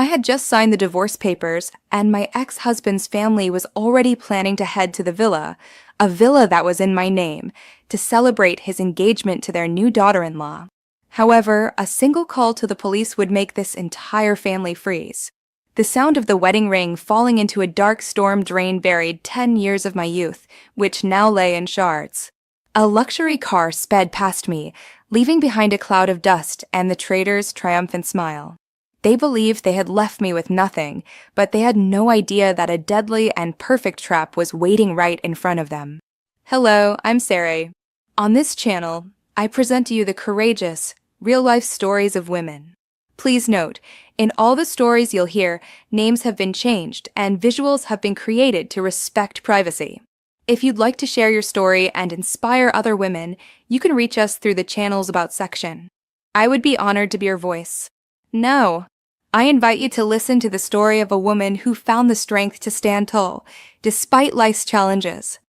I had just signed the divorce papers, and my ex-husband's family was already planning to head to the villa, a villa that was in my name, to celebrate his engagement to their new daughter-in-law. However, a single call to the police would make this entire family freeze. The sound of the wedding ring falling into a dark storm drain buried 10 years of my youth, which now lay in shards. A luxury car sped past me, leaving behind a cloud of dust and the trader's triumphant smile. They believed they had left me with nothing, but they had no idea that a deadly and perfect trap was waiting right in front of them. Hello, I'm Sarah. On this channel, I present to you the courageous, real-life stories of women. Please note, in all the stories you'll hear, names have been changed and visuals have been created to respect privacy. If you'd like to share your story and inspire other women, you can reach us through the channel's About section. I would be honored to be your voice. No, I invite you to listen to the story of a woman who found the strength to stand tall, despite life's challenges.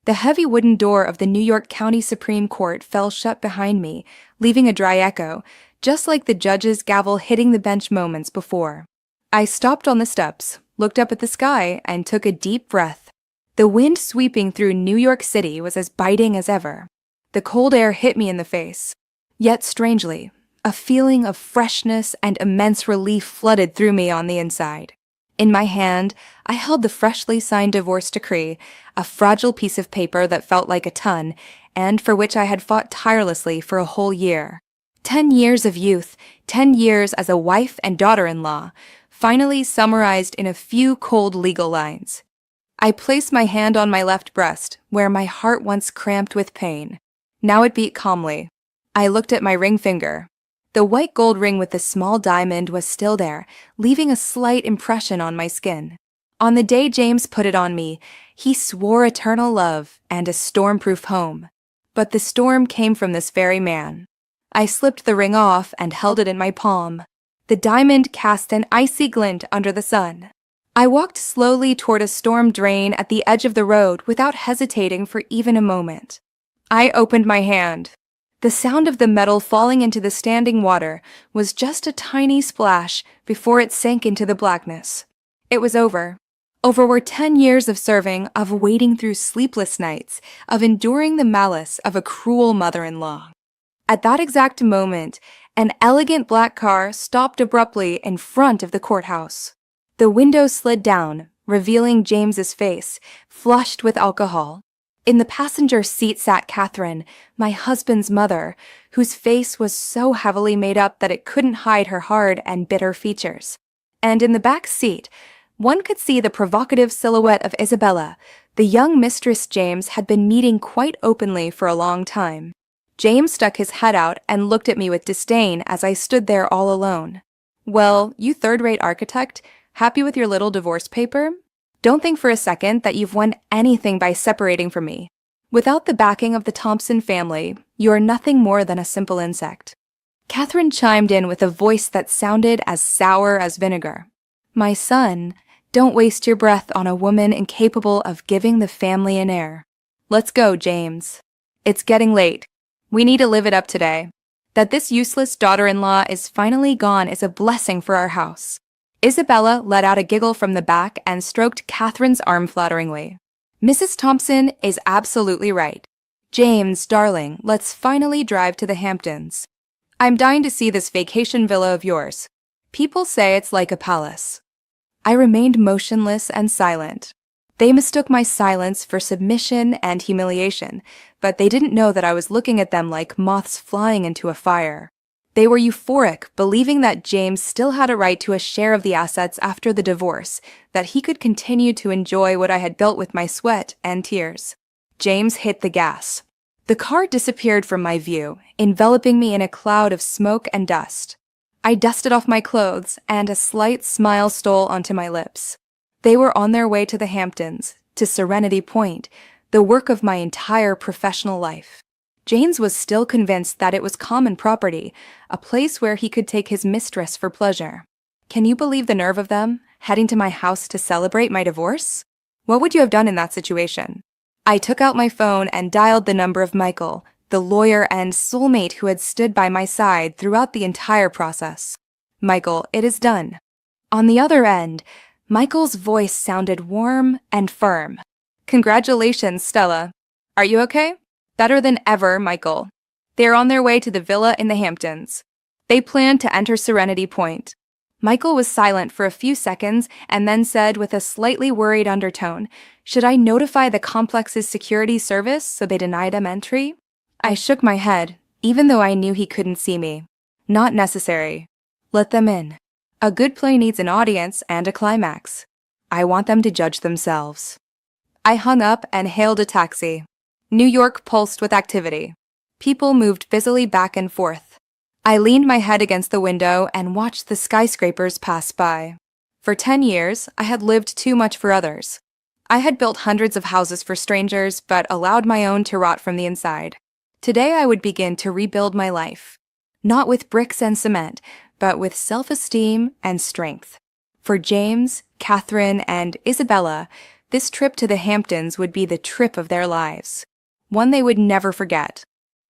The heavy wooden door of the New York County Supreme Court fell shut behind me, leaving a dry echo, just like the judge's gavel hitting the bench moments before. I stopped on the steps, looked up at the sky, and took a deep breath. The wind sweeping through New York City was as biting as ever. The cold air hit me in the face. Yet strangely, a feeling of freshness and immense relief flooded through me on the inside. In my hand, I held the freshly signed divorce decree, a fragile piece of paper that felt like a ton, and for which I had fought tirelessly for a whole year. 10 years of youth, 10 years as a wife and daughter-in-law, finally summarized in a few cold legal lines. I placed my hand on my left breast, where my heart once cramped with pain. Now it beat calmly. I looked at my ring finger. The white gold ring with the small diamond was still there, leaving a slight impression on my skin. On the day James put it on me, he swore eternal love and a storm-proof home. But the storm came from this very man. I slipped the ring off and held it in my palm. The diamond cast an icy glint under the sun. I walked slowly toward a storm drain at the edge of the road without hesitating for even a moment. I opened my hand. The sound of the metal falling into the standing water was just a tiny splash before it sank into the blackness. It was over. Over were 10 years of serving, of wading through sleepless nights, of enduring the malice of a cruel mother-in-law. At that exact moment, an elegant black car stopped abruptly in front of the courthouse. The window slid down, revealing James's face, flushed with alcohol. In the passenger seat sat Catherine, my husband's mother, whose face was so heavily made up that it couldn't hide her hard and bitter features. And in the back seat, one could see the provocative silhouette of Isabella, the young mistress James had been meeting quite openly for a long time. James stuck his head out and looked at me with disdain as I stood there all alone. Well, you third-rate architect, happy with your little divorce paper? Don't think for a second that you've won anything by separating from me. Without the backing of the Thompson family, you are nothing more than a simple insect. Catherine chimed in with a voice that sounded as sour as vinegar. My son, don't waste your breath on a woman incapable of giving the family an heir. Let's go, James. It's getting late. We need to live it up today. That this useless daughter-in-law is finally gone is a blessing for our house. Isabella let out a giggle from the back and stroked Catherine's arm flatteringly. Mrs. Thompson is absolutely right. James, darling, let's finally drive to the Hamptons. I'm dying to see this vacation villa of yours. People say it's like a palace. I remained motionless and silent. They mistook my silence for submission and humiliation, but they didn't know that I was looking at them like moths flying into a fire. They were euphoric, believing that James still had a right to a share of the assets after the divorce, that he could continue to enjoy what I had built with my sweat and tears. James hit the gas. The car disappeared from my view, enveloping me in a cloud of smoke and dust. I dusted off my clothes, and a slight smile stole onto my lips. They were on their way to the Hamptons, to Serenity Point, the work of my entire professional life. James was still convinced that it was common property, a place where he could take his mistress for pleasure. Can you believe the nerve of them, heading to my house to celebrate my divorce? What would you have done in that situation? I took out my phone and dialed the number of Michael, the lawyer and soulmate who had stood by my side throughout the entire process. Michael, it is done. On the other end, Michael's voice sounded warm and firm. "Congratulations, Stella. Are you okay?" "Better than ever, Michael." They are on their way to the villa in the Hamptons. They plan to enter Serenity Point. Michael was silent for a few seconds and then said with a slightly worried undertone, "Should I notify the complex's security service so they deny them entry?" I shook my head, even though I knew he couldn't see me. "Not necessary. Let them in. A good play needs an audience and a climax. I want them to judge themselves." I hung up and hailed a taxi. New York pulsed with activity. People moved busily back and forth. I leaned my head against the window and watched the skyscrapers pass by. For 10 years, I had lived too much for others. I had built hundreds of houses for strangers, but allowed my own to rot from the inside. Today I would begin to rebuild my life. Not with bricks and cement, but with self-esteem and strength. For James, Catherine, and Isabella, this trip to the Hamptons would be the trip of their lives. One they would never forget.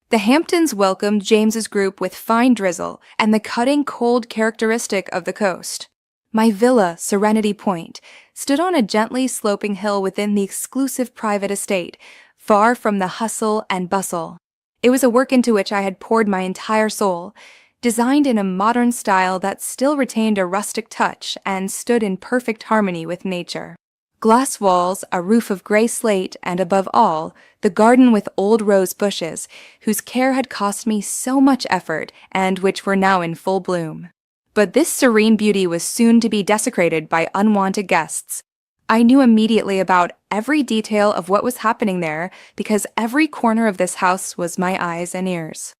The Hamptons welcomed James's group with fine drizzle and the cutting cold characteristic of the coast. My villa, Serenity Point, stood on a gently sloping hill within the exclusive private estate, far from the hustle and bustle. It was a work into which I had poured my entire soul, designed in a modern style that still retained a rustic touch and stood in perfect harmony with nature. Glass walls, a roof of gray slate, and above all, the garden with old rose bushes, whose care had cost me so much effort and which were now in full bloom. But this serene beauty was soon to be desecrated by unwanted guests. I knew immediately about every detail of what was happening there because every corner of this house was my eyes and ears.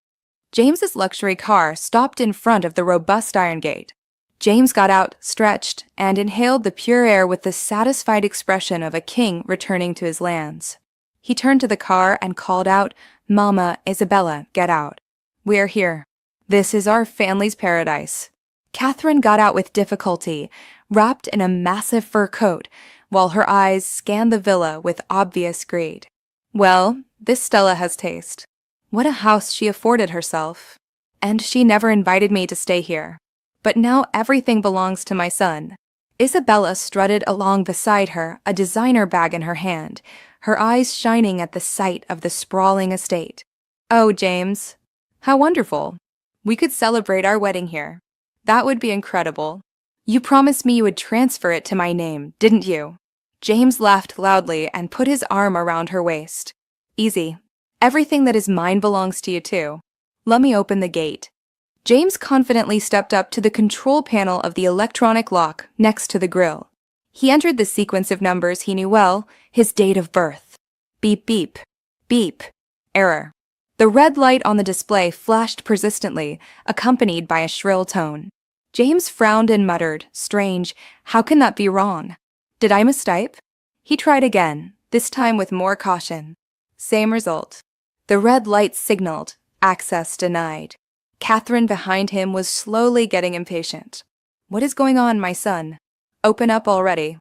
James's luxury car stopped in front of the robust iron gate. James got out, stretched, and inhaled the pure air with the satisfied expression of a king returning to his lands. He turned to the car and called out, "Mama, Isabella, get out. We are here. This is our family's paradise." Catherine got out with difficulty, wrapped in a massive fur coat, while her eyes scanned the villa with obvious greed. Well, this Stella has taste. What a house she afforded herself. And she never invited me to stay here. But now everything belongs to my son. Isabella strutted along beside her, a designer bag in her hand, her eyes shining at the sight of the sprawling estate. "Oh, James, how wonderful. We could celebrate our wedding here. That would be incredible. You promised me you would transfer it to my name, didn't you?" James laughed loudly and put his arm around her waist. "Easy. Everything that is mine belongs to you too. Let me open the gate." James confidently stepped up to the control panel of the electronic lock next to the grill. He entered the sequence of numbers he knew well, his date of birth. Beep beep. Beep. Error. The red light on the display flashed persistently, accompanied by a shrill tone. James frowned and muttered, "Strange, how can that be wrong? Did I mistype?" He tried again, this time with more caution. Same result. The red light signaled, access denied. Catherine behind him was slowly getting impatient. "What is going on, my son? Open up already.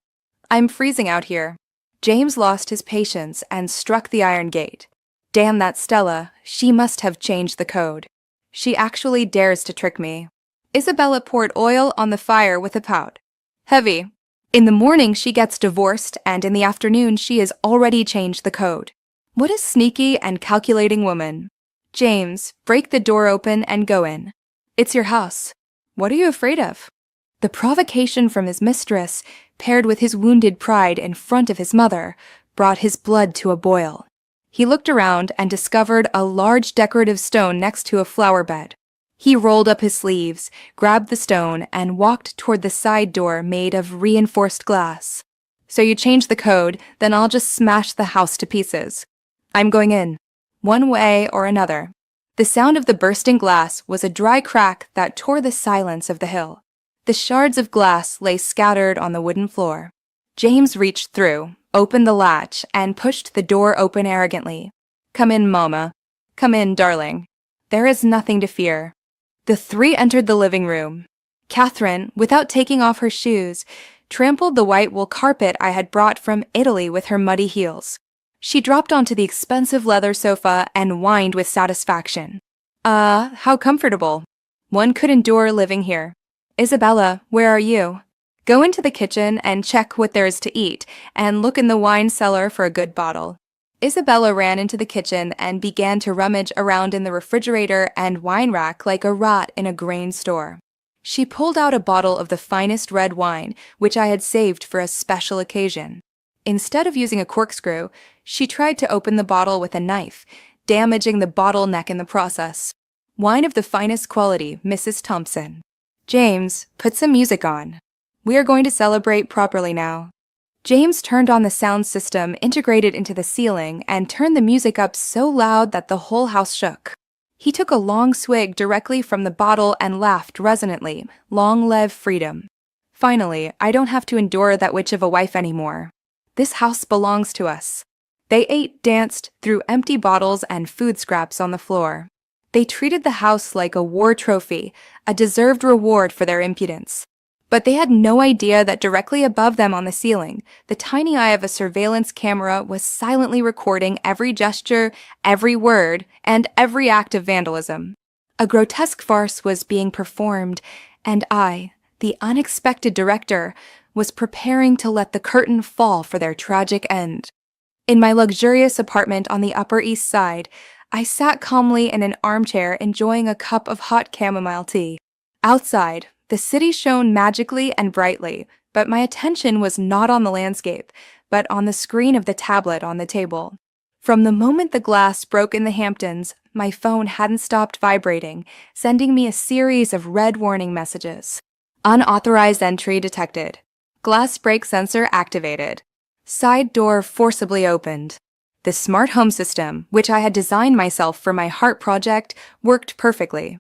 I'm freezing out here." James lost his patience and struck the iron gate. Damn that Stella, she must have changed the code. She actually dares to trick me. Isabella poured oil on the fire with a pout. "Heavy. In the morning she gets divorced, and in the afternoon she has already changed the code. What a sneaky and calculating woman. James, break the door open and go in. It's your house. What are you afraid of?" The provocation from his mistress, paired with his wounded pride in front of his mother, brought his blood to a boil. He looked around and discovered a large decorative stone next to a flower bed. He rolled up his sleeves, grabbed the stone, and walked toward the side door made of reinforced glass. "So you changed the code, then I'll just smash the house to pieces. I'm going in. One way or another." The sound of the bursting glass was a dry crack that tore the silence of the hill. The shards of glass lay scattered on the wooden floor. James reached through, opened the latch, and pushed the door open arrogantly. "Come in, Mama. Come in, darling. There is nothing to fear." The three entered the living room. Catherine, without taking off her shoes, trampled the white wool carpet I had brought from Italy with her muddy heels. She dropped onto the expensive leather sofa and whined with satisfaction. How comfortable. One could endure living here. Isabella, where are you?" Go into the kitchen and check what there is to eat, and look in the wine cellar for a good bottle. Isabella ran into the kitchen and began to rummage around in the refrigerator and wine rack like a rat in a grain store. She pulled out a bottle of the finest red wine, which I had saved for a special occasion. Instead of using a corkscrew, she tried to open the bottle with a knife, damaging the bottle neck in the process. Wine of the finest quality, Mrs. Thompson. James, put some music on. We are going to celebrate properly now. James turned on the sound system integrated into the ceiling and turned the music up so loud that the whole house shook. He took a long swig directly from the bottle and laughed resonantly. Long live freedom. Finally, I don't have to endure that witch of a wife anymore. This house belongs to us. They ate, danced, threw empty bottles and food scraps on the floor. They treated the house like a war trophy, a deserved reward for their impudence. But they had no idea that directly above them on the ceiling, the tiny eye of a surveillance camera was silently recording every gesture, every word, and every act of vandalism. A grotesque farce was being performed, and I, the unexpected director, was preparing to let the curtain fall for their tragic end. In my luxurious apartment on the Upper East Side, I sat calmly in an armchair enjoying a cup of hot chamomile tea. Outside, the city shone magically and brightly, but my attention was not on the landscape, but on the screen of the tablet on the table. From the moment the glass broke in the Hamptons, my phone hadn't stopped vibrating, sending me a series of red warning messages. Unauthorized entry detected. Glass break sensor activated. Side door forcibly opened. The smart home system, which I had designed myself for my heart project, worked perfectly.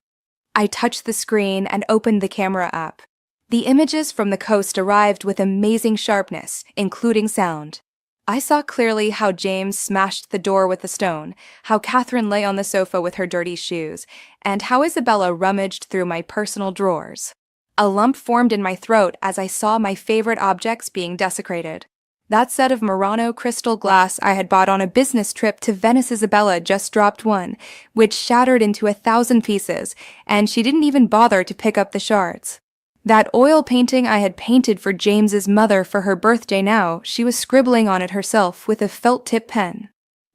I touched the screen and opened the camera app. The images from the coast arrived with amazing sharpness, including sound. I saw clearly how James smashed the door with a stone, how Catherine lay on the sofa with her dirty shoes, and how Isabella rummaged through my personal drawers. A lump formed in my throat as I saw my favorite objects being desecrated. That set of Murano crystal glass I had bought on a business trip to Venice Isabella just dropped one, which shattered into 1,000 pieces, and she didn't even bother to pick up the shards. That oil painting I had painted for James's mother for her birthday now, she was scribbling on it herself with a felt-tip pen.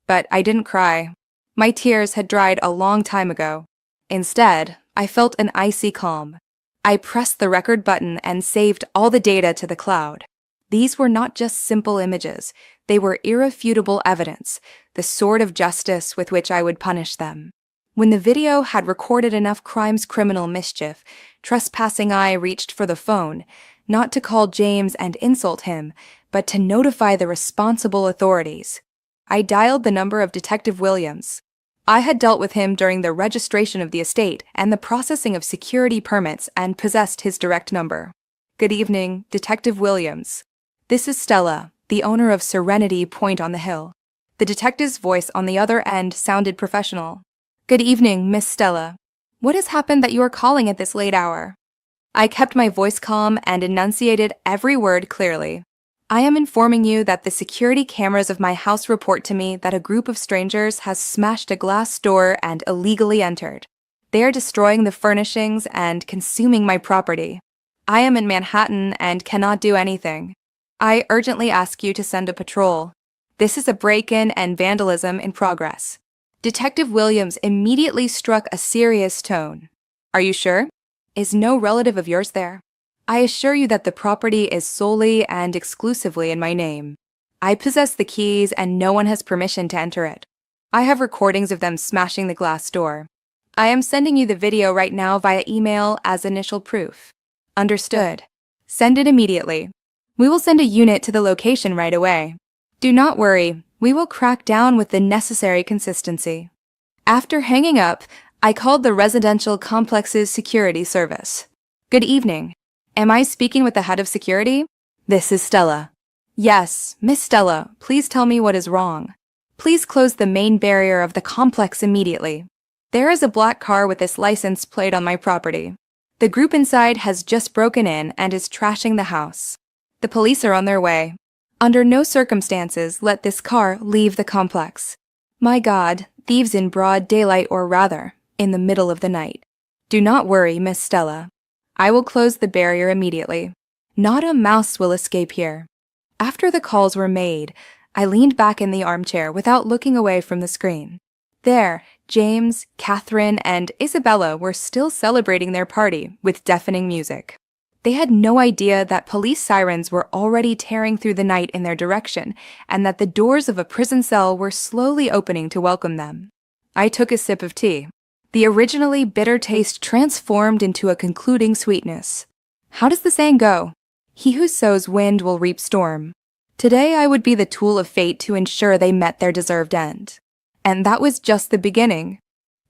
But I didn't cry. My tears had dried a long time ago. Instead, I felt an icy calm. I pressed the record button and saved all the data to the cloud. These were not just simple images, they were irrefutable evidence, the sword of justice with which I would punish them. When the video had recorded enough crime's criminal mischief, trespassing eye reached for the phone, not to call James and insult him, but to notify the responsible authorities. I dialed the number of Detective Williams. I had dealt with him during the registration of the estate and the processing of security permits and possessed his direct number. Good evening, Detective Williams. This is Stella, the owner of Serenity Point on the Hill. The detective's voice on the other end sounded professional. Good evening, Miss Stella. What has happened that you are calling at this late hour? I kept my voice calm and enunciated every word clearly. I am informing you that the security cameras of my house report to me that a group of strangers has smashed a glass door and illegally entered. They are destroying the furnishings and consuming my property. I am in Manhattan and cannot do anything. I urgently ask you to send a patrol. This is a break-in and vandalism in progress. Detective Williams immediately struck a serious tone. Are you sure? Is no relative of yours there? I assure you that the property is solely and exclusively in my name. I possess the keys and no one has permission to enter it. I have recordings of them smashing the glass door. I am sending you the video right now via email as initial proof. Understood. Send it immediately. We will send a unit to the location right away. Do not worry, we will crack down with the necessary consistency. After hanging up, I called the residential complex's security service. Good evening. Am I speaking with the head of security? This is Stella. Yes, Miss Stella, please tell me what is wrong. Please close the main barrier of the complex immediately. There is a black car with this license plate on my property. The group inside has just broken in and is trashing the house. The police are on their way. Under no circumstances let this car leave the complex. My God, thieves in broad daylight, or rather, in the middle of the night. Do not worry, Miss Stella. I will close the barrier immediately. Not a mouse will escape here. After the calls were made, I leaned back in the armchair without looking away from the screen. There, James, Catherine, and Isabella were still celebrating their party with deafening music. They had no idea that police sirens were already tearing through the night in their direction, and that the doors of a prison cell were slowly opening to welcome them. I took a sip of tea. The originally bitter taste transformed into a concluding sweetness. How does the saying go? He who sows wind will reap storm. Today I would be the tool of fate to ensure they met their deserved end. And that was just the beginning.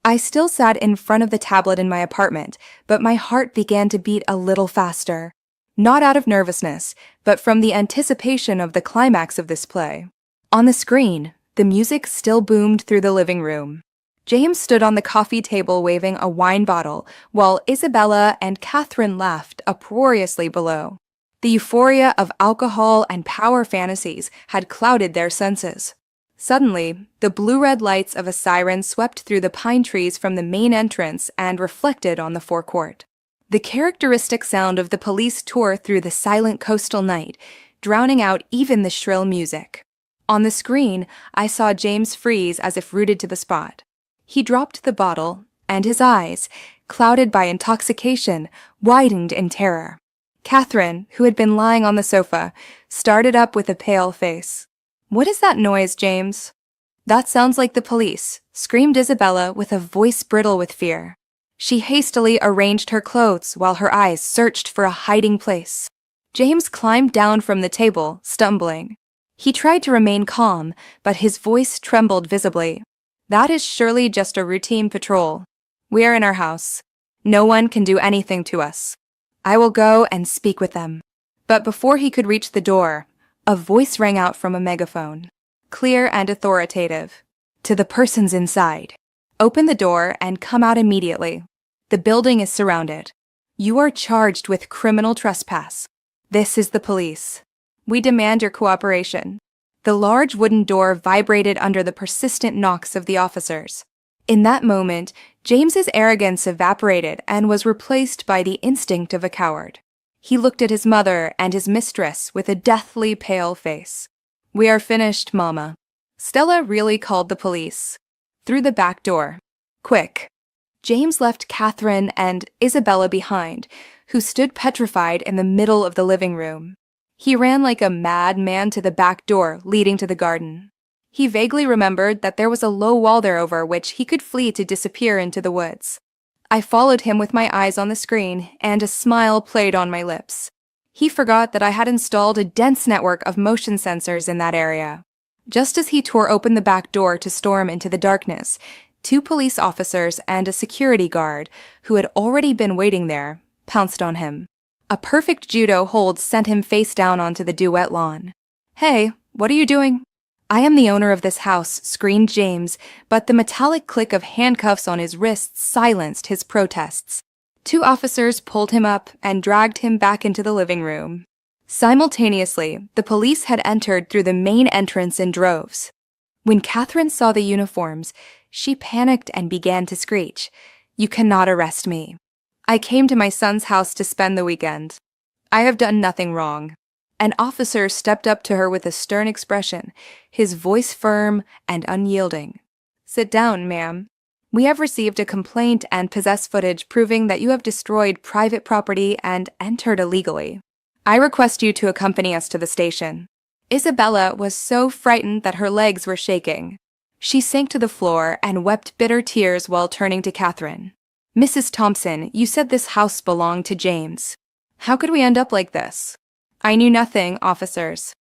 I still sat in front of the tablet in my apartment, but my heart began to beat a little faster. Not out of nervousness, but from the anticipation of the climax of this play. On the screen, the music still boomed through the living room. James stood on the coffee table waving a wine bottle, while Isabella and Catherine laughed uproariously below. The euphoria of alcohol and power fantasies had clouded their senses. Suddenly, the blue-red lights of a siren swept through the pine trees from the main entrance and reflected on the forecourt. The characteristic sound of the police tore through the silent coastal night, drowning out even the shrill music. On the screen, I saw James freeze as if rooted to the spot. He dropped the bottle, and his eyes, clouded by intoxication, widened in terror. Catherine, who had been lying on the sofa, started up with a pale face. "What is that noise, James?" "That sounds like the police," screamed Isabella with a voice brittle with fear. She hastily arranged her clothes while her eyes searched for a hiding place. James climbed down from the table, stumbling. He tried to remain calm, but his voice trembled visibly. "That is surely just a routine patrol. We are in our house. No one can do anything to us. I will go and speak with them." But before he could reach the door, a voice rang out from a megaphone, clear and authoritative. "To the persons inside, open the door and come out immediately. The building is surrounded. You are charged with criminal trespass. This is the police. We demand your cooperation." The large wooden door vibrated under the persistent knocks of the officers. In that moment, James's arrogance evaporated and was replaced by the instinct of a coward. He looked at his mother and his mistress with a deathly pale face. "We are finished, Mama." Stella really called the police. "Through the back door. Quick." James left Catherine and Isabella behind, who stood petrified in the middle of the living room. He ran like a madman to the back door leading to the garden. He vaguely remembered that there was a low wall there over which he could flee to disappear into the woods. I followed him with my eyes on the screen, and a smile played on my lips. He forgot that I had installed a dense network of motion sensors in that area. Just as he tore open the back door to storm into the darkness, 2 police officers and a security guard, who had already been waiting there, pounced on him. A perfect judo hold sent him face down onto the duet lawn. "Hey, what are you doing?" "I am the owner of this house," screamed James, but the metallic click of handcuffs on his wrists silenced his protests. 2 officers pulled him up and dragged him back into the living room. Simultaneously, the police had entered through the main entrance in droves. When Catherine saw the uniforms, she panicked and began to screech, "You cannot arrest me. I came to my son's house to spend the weekend. I have done nothing wrong." An officer stepped up to her with a stern expression, his voice firm and unyielding. "Sit down, ma'am. We have received a complaint and possess footage proving that you have destroyed private property and entered illegally. I request you to accompany us to the station." Isabella was so frightened that her legs were shaking. She sank to the floor and wept bitter tears while turning to Catherine. "Mrs. Thompson, you said this house belonged to James. How could we end up like this?" "I knew nothing, officers."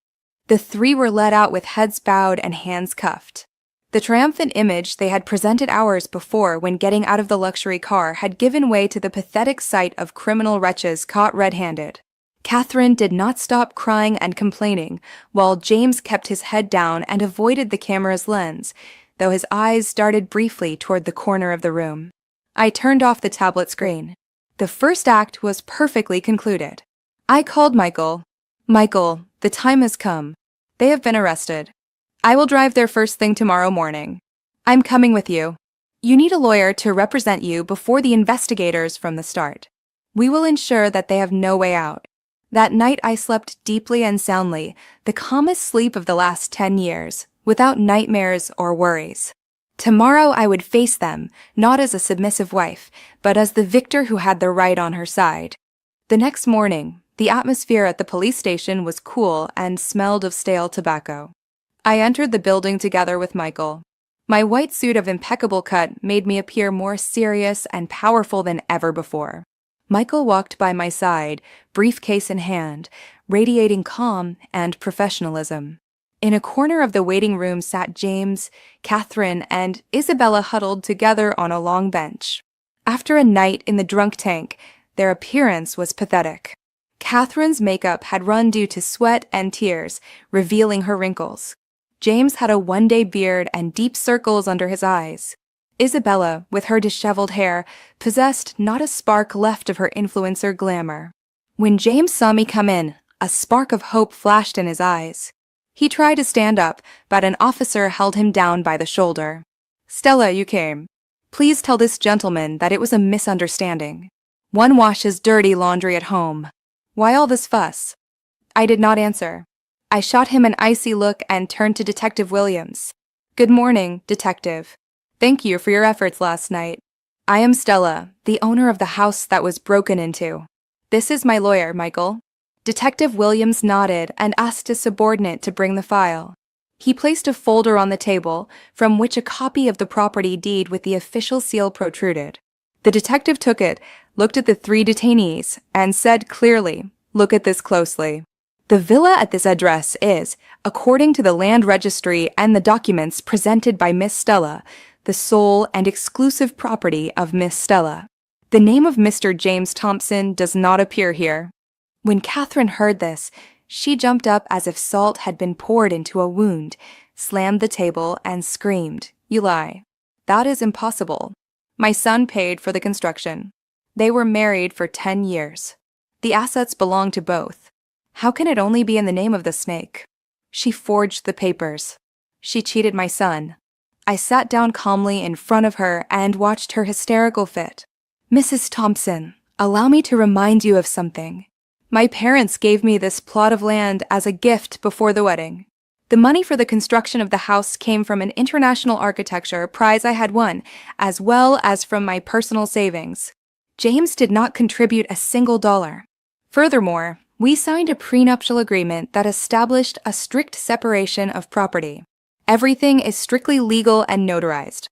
The 3 were led out with heads bowed and hands cuffed. The triumphant image they had presented hours before when getting out of the luxury car had given way to the pathetic sight of criminal wretches caught red-handed. Catherine did not stop crying and complaining, while James kept his head down and avoided the camera's lens, though his eyes darted briefly toward the corner of the room. I turned off the tablet screen. The first act was perfectly concluded. I called Michael. "Michael, the time has come. They have been arrested. I will drive there first thing tomorrow morning. I'm coming with you. You need a lawyer to represent you before the investigators from the start. We will ensure that they have no way out. That night I slept deeply and soundly, the calmest sleep of the last 10 years, without nightmares or worries. Tomorrow I would face them, not as a submissive wife, but as the victor who had the right on her side. The next morning, the atmosphere at the police station was cool and smelled of stale tobacco. I entered the building together with Michael. My white suit of impeccable cut made me appear more serious and powerful than ever before. Michael walked by my side, briefcase in hand, radiating calm and professionalism. In a corner of the waiting room sat James, Catherine, and Isabella huddled together on a long bench. After a night in the drunk tank, their appearance was pathetic. Catherine's makeup had run due to sweat and tears, revealing her wrinkles. James had a one-day beard and deep circles under his eyes. Isabella, with her disheveled hair, possessed not a spark left of her influencer glamour. When James saw me come in, a spark of hope flashed in his eyes. He tried to stand up, but an officer held him down by the shoulder. "Stella, you came. Please tell this gentleman that it was a misunderstanding. One washes dirty laundry at home. Why all this fuss?" I did not answer. I shot him an icy look and turned to Detective Williams. "Good morning, Detective. Thank you for your efforts last night. I am Stella, the owner of the house that was broken into. This is my lawyer, Michael." Detective Williams nodded and asked his subordinate to bring the file. He placed a folder on the table, from which a copy of the property deed with the official seal protruded. The detective took it, looked at the 3 detainees, and said clearly, "Look at this closely. The villa at this address is, according to the land registry and the documents presented by Miss Stella, the sole and exclusive property of Miss Stella. The name of Mr. James Thompson does not appear here." When Catherine heard this, she jumped up as if salt had been poured into a wound, slammed the table, and screamed, "You lie. That is impossible. My son paid for the construction. They were married for 10 years. The assets belong to both. How can it only be in the name of the snake? She forged the papers. She cheated my son." I sat down calmly in front of her and watched her hysterical fit. "Mrs. Thompson, allow me to remind you of something. My parents gave me this plot of land as a gift before the wedding. The money for the construction of the house came from an international architecture prize I had won, as well as from my personal savings. James did not contribute a single dollar. Furthermore, we signed a prenuptial agreement that established a strict separation of property. Everything is strictly legal and notarized."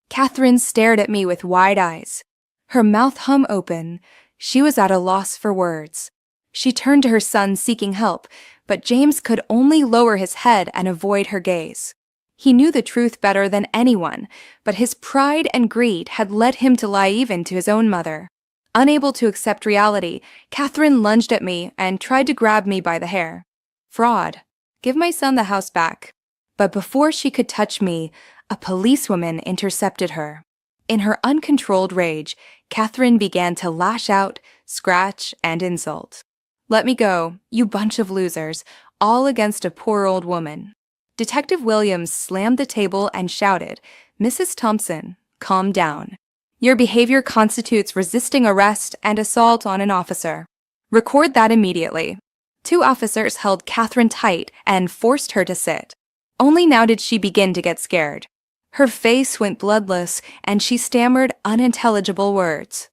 Catherine stared at me with wide eyes. Her mouth hung open. She was at a loss for words. She turned to her son seeking help, but James could only lower his head and avoid her gaze. He knew the truth better than anyone, but his pride and greed had led him to lie even to his own mother. Unable to accept reality, Catherine lunged at me and tried to grab me by the hair. "Fraud. Give my son the house back." But before she could touch me, a policewoman intercepted her. In her uncontrolled rage, Catherine began to lash out, scratch, and insult. "Let me go, you bunch of losers, all against a poor old woman." Detective Williams slammed the table and shouted, "Mrs. Thompson, calm down. Your behavior constitutes resisting arrest and assault on an officer. Record that immediately." 2 officers held Catherine tight and forced her to sit. Only now did she begin to get scared. Her face went bloodless, and she stammered unintelligible words.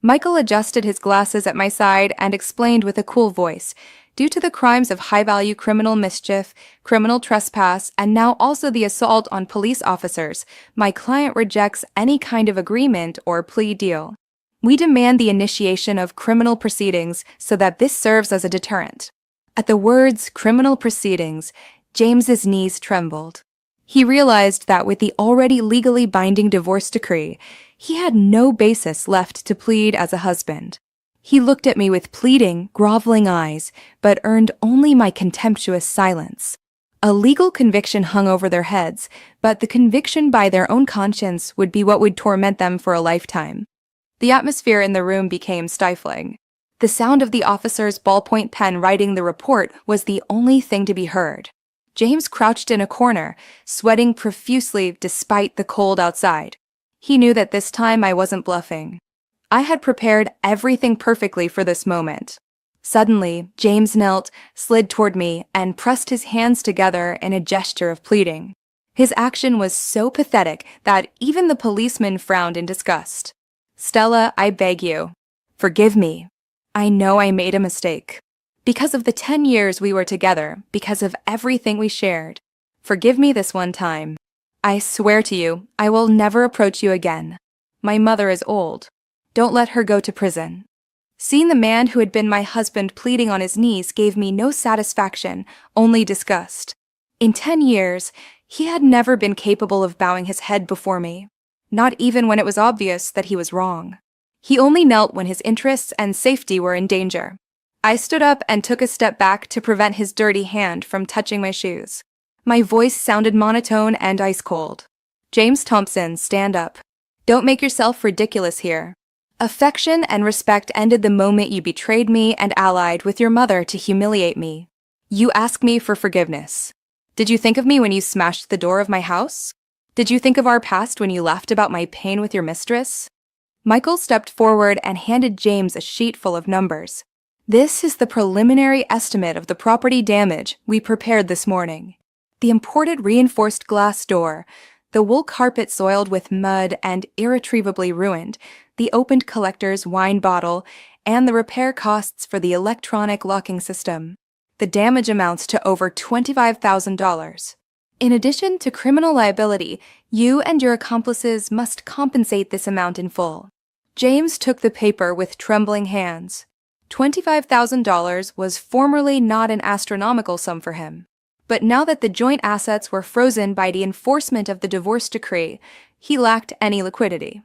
Michael adjusted his glasses at my side and explained with a cool voice, "Due to the crimes of high-value criminal mischief, criminal trespass, and now also the assault on police officers, my client rejects any kind of agreement or plea deal. We demand the initiation of criminal proceedings so that this serves as a deterrent." At the words "criminal proceedings," James's knees trembled. He realized that with the already legally binding divorce decree, he had no basis left to plead as a husband. He looked at me with pleading, groveling eyes, but earned only my contemptuous silence. A legal conviction hung over their heads, but the conviction by their own conscience would be what would torment them for a lifetime. The atmosphere in the room became stifling. The sound of the officer's ballpoint pen writing the report was the only thing to be heard. James crouched in a corner, sweating profusely despite the cold outside. He knew that this time I wasn't bluffing. I had prepared everything perfectly for this moment. Suddenly, James knelt, slid toward me, and pressed his hands together in a gesture of pleading. His action was so pathetic that even the policeman frowned in disgust. "Stella, I beg you, forgive me. I know I made a mistake. Because of the 10 years we were together, because of everything we shared. Forgive me this one time. I swear to you, I will never approach you again. My mother is old. Don't let her go to prison." Seeing the man who had been my husband pleading on his knees gave me no satisfaction, only disgust. In 10 years, he had never been capable of bowing his head before me, not even when it was obvious that he was wrong. He only knelt when his interests and safety were in danger. I stood up and took a step back to prevent his dirty hand from touching my shoes. My voice sounded monotone and ice-cold. "James Thompson, stand up. Don't make yourself ridiculous here. Affection and respect ended the moment you betrayed me and allied with your mother to humiliate me. You ask me for forgiveness. Did you think of me when you smashed the door of my house? Did you think of our past when you laughed about my pain with your mistress?" Michael stepped forward and handed James a sheet full of numbers. "This is the preliminary estimate of the property damage we prepared this morning. The imported reinforced glass door, the wool carpet soiled with mud and irretrievably ruined, the opened collector's wine bottle, and the repair costs for the electronic locking system. The damage amounts to over $25,000. In addition to criminal liability, you and your accomplices must compensate this amount in full." James took the paper with trembling hands. $25,000 was formerly not an astronomical sum for him. But now that the joint assets were frozen by the enforcement of the divorce decree, he lacked any liquidity.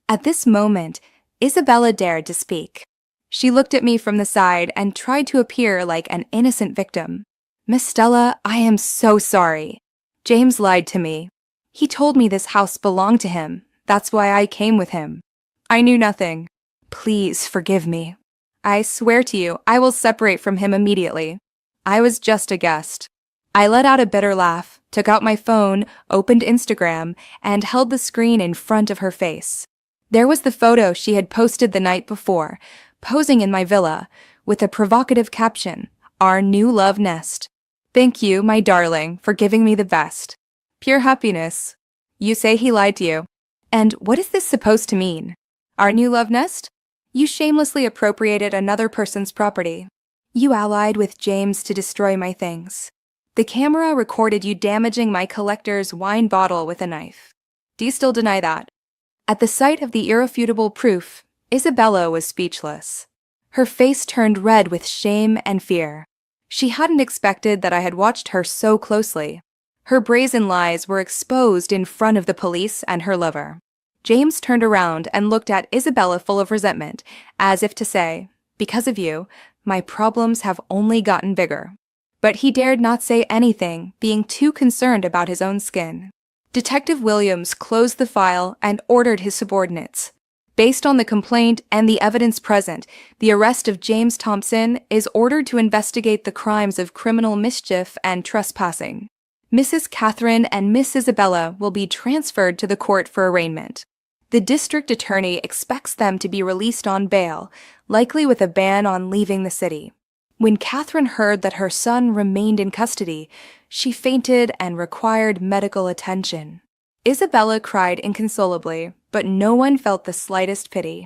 At this moment, Isabella dared to speak. She looked at me from the side and tried to appear like an innocent victim. "Miss Stella, I am so sorry. James lied to me. He told me this house belonged to him. That's why I came with him. I knew nothing. Please forgive me. I swear to you, I will separate from him immediately. I was just a guest." I let out a bitter laugh, took out my phone, opened Instagram, and held the screen in front of her face. There was the photo she had posted the night before, posing in my villa, with a provocative caption, "Our new love nest. Thank you, my darling, for giving me the best. Pure happiness." You say he lied to you. And what is this supposed to mean? Our new love nest? You shamelessly appropriated another person's property. You allied with James to destroy my things. The camera recorded you damaging my collector's wine bottle with a knife. Do you still deny that? At the sight of the irrefutable proof, Isabella was speechless. Her face turned red with shame and fear. She hadn't expected that I had watched her so closely. Her brazen lies were exposed in front of the police and her lover. James turned around and looked at Isabella full of resentment, as if to say, "Because of you, my problems have only gotten bigger." But he dared not say anything, being too concerned about his own skin. Detective Williams closed the file and ordered his subordinates. Based on the complaint and the evidence present, the arrest of James Thompson is ordered to investigate the crimes of criminal mischief and trespassing. Mrs. Catherine and Miss Isabella will be transferred to the court for arraignment. The district attorney expects them to be released on bail, likely with a ban on leaving the city. When Catherine heard that her son remained in custody, she fainted and required medical attention. Isabella cried inconsolably, but no one felt the slightest pity.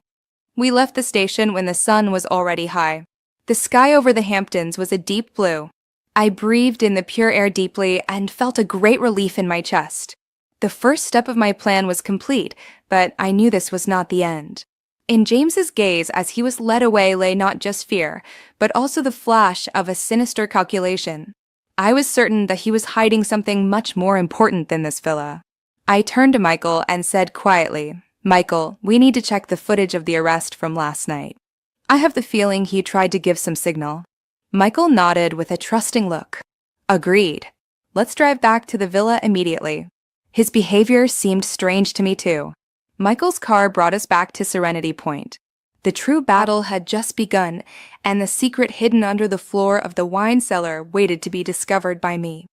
We left the station when the sun was already high. The sky over the Hamptons was a deep blue. I breathed in the pure air deeply and felt a great relief in my chest. The first step of my plan was complete, but I knew this was not the end. In James's gaze as he was led away lay not just fear, but also the flash of a sinister calculation. I was certain that he was hiding something much more important than this villa. I turned to Michael and said quietly, "Michael, we need to check the footage of the arrest from last night." I have the feeling he tried to give some signal. Michael nodded with a trusting look. "Agreed. Let's drive back to the villa immediately." His behavior seemed strange to me too. Michael's car brought us back to Serenity Point. The true battle had just begun, and the secret hidden under the floor of the wine cellar waited to be discovered by me.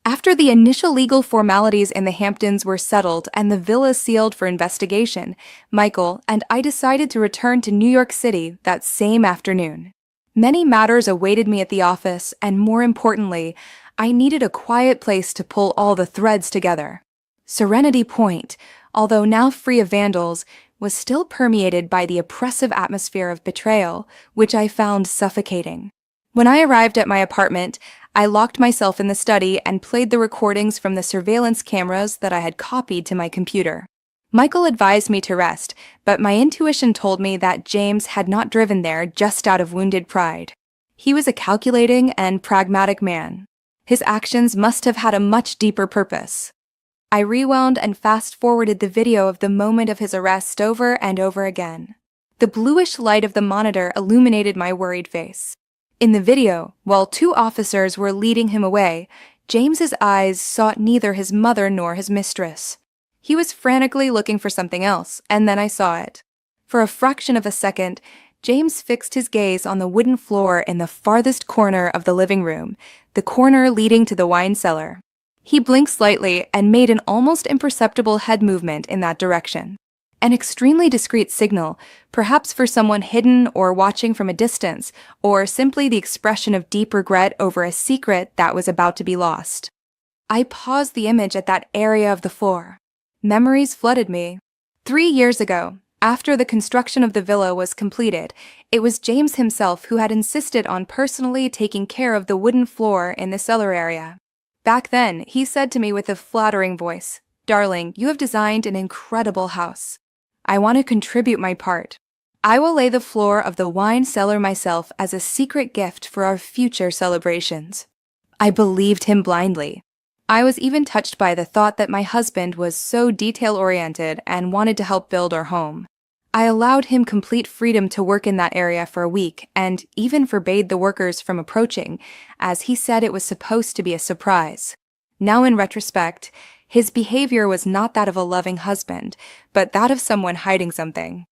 After the initial legal formalities in the Hamptons were settled and the villa sealed for investigation, Michael and I decided to return to New York City that same afternoon. Many matters awaited me at the office, and more importantly, I needed a quiet place to pull all the threads together. Serenity Point, although now free of vandals, was still permeated by the oppressive atmosphere of betrayal, which I found suffocating. When I arrived at my apartment, I locked myself in the study and played the recordings from the surveillance cameras that I had copied to my computer. Michael advised me to rest, but my intuition told me that James had not driven there just out of wounded pride. He was a calculating and pragmatic man. His actions must have had a much deeper purpose. I rewound and fast-forwarded the video of the moment of his arrest over and over again. The bluish light of the monitor illuminated my worried face. In the video, while two officers were leading him away, James's eyes sought neither his mother nor his mistress. He was frantically looking for something else, and then I saw it. For a fraction of a second, James fixed his gaze on the wooden floor in the farthest corner of the living room, the corner leading to the wine cellar. He blinked slightly and made an almost imperceptible head movement in that direction. An extremely discreet signal, perhaps for someone hidden or watching from a distance, or simply the expression of deep regret over a secret that was about to be lost. I paused the image at that area of the floor. Memories flooded me. 3 years ago, after the construction of the villa was completed, it was James himself who had insisted on personally taking care of the wooden floor in the cellar area. Back then, he said to me with a flattering voice, "Darling, you have designed an incredible house. I want to contribute my part. I will lay the floor of the wine cellar myself as a secret gift for our future celebrations." I believed him blindly. I was even touched by the thought that my husband was so detail-oriented and wanted to help build our home. I allowed him complete freedom to work in that area for a week and even forbade the workers from approaching, as he said it was supposed to be a surprise. Now in retrospect, his behavior was not that of a loving husband, but that of someone hiding something.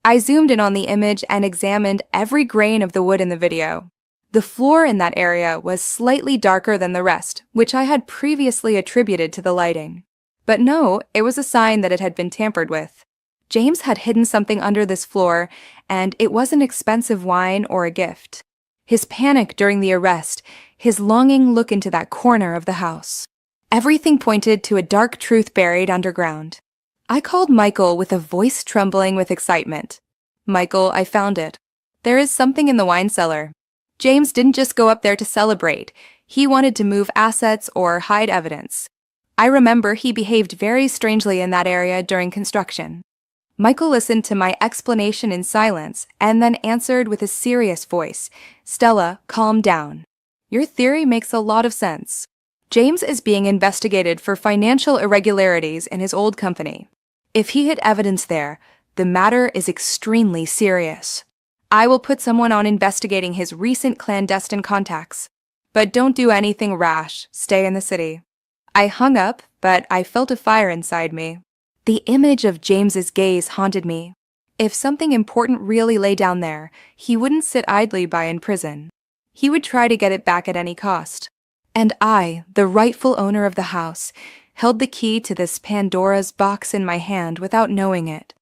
I zoomed in on the image and examined every grain of the wood in the video. The floor in that area was slightly darker than the rest, which I had previously attributed to the lighting. But no, it was a sign that it had been tampered with. James had hidden something under this floor, and it wasn't expensive wine or a gift. His panic during the arrest, his longing look into that corner of the house. Everything pointed to a dark truth buried underground. I called Michael with a voice trembling with excitement. "Michael, I found it. There is something in the wine cellar. James didn't just go up there to celebrate. He wanted to move assets or hide evidence. I remember he behaved very strangely in that area during construction." Michael listened to my explanation in silence and then answered with a serious voice, "Stella, calm down. Your theory makes a lot of sense. James is being investigated for financial irregularities in his old company. If he hid evidence there, the matter is extremely serious. I will put someone on investigating his recent clandestine contacts. But don't do anything rash. Stay in the city." I hung up, but I felt a fire inside me. The image of James's gaze haunted me. If something important really lay down there, he wouldn't sit idly by in prison. He would try to get it back at any cost. And I, the rightful owner of the house, held the key to this Pandora's box in my hand without knowing it.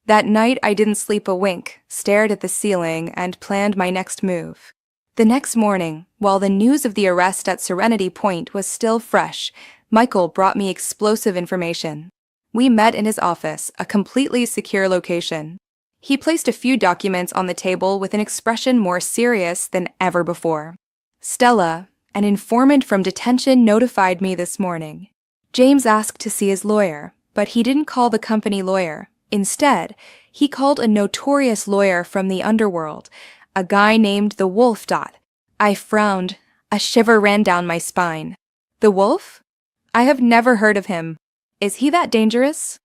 That night I didn't sleep a wink, stared at the ceiling, and planned my next move. The next morning, while the news of the arrest at Serenity Point was still fresh, Michael brought me explosive information. We met in his office, a completely secure location. He placed a few documents on the table with an expression more serious than ever before. "Stella, an informant from detention notified me this morning. James asked to see his lawyer, but he didn't call the company lawyer. Instead, he called a notorious lawyer from the underworld, a guy named the Wolf. I frowned. A shiver ran down my spine. The Wolf? I have never heard of him. Is he that dangerous?"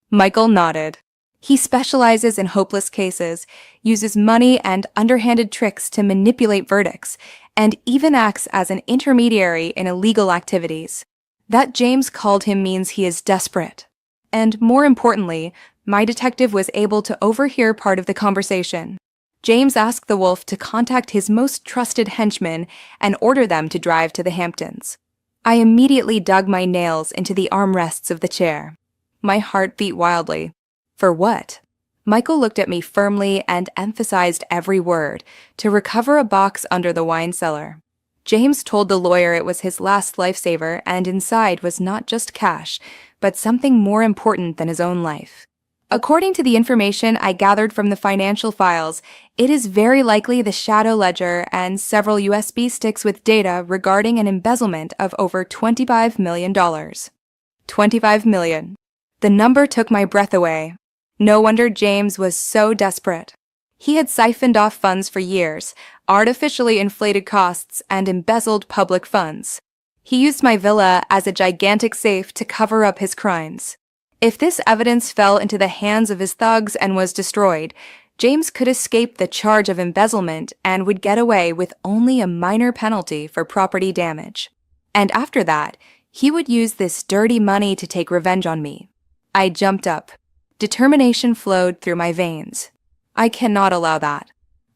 Michael nodded. "He specializes in hopeless cases, uses money and underhanded tricks to manipulate verdicts, and even acts as an intermediary in illegal activities. That James called him means he is desperate." And more importantly, my detective was able to overhear part of the conversation. James asked the Wolf to contact his most trusted henchmen and order them to drive to the Hamptons. I immediately dug my nails into the armrests of the chair. My heart beat wildly. For what? Michael looked at me firmly and emphasized every word to recover a box under the wine cellar. James told the lawyer it was his last lifesaver, and inside was not just cash, but something more important than his own life. According to the information I gathered from the financial files, it is very likely the shadow ledger and several USB sticks with data regarding an embezzlement of over $25 million. $25 million. The number took my breath away. No wonder James was so desperate. He had siphoned off funds for years, artificially inflated costs, and embezzled public funds. He used my villa as a gigantic safe to cover up his crimes. If this evidence fell into the hands of his thugs and was destroyed, James could escape the charge of embezzlement and would get away with only a minor penalty for property damage. And after that, he would use this dirty money to take revenge on me. I jumped up. Determination flowed through my veins. I cannot allow that.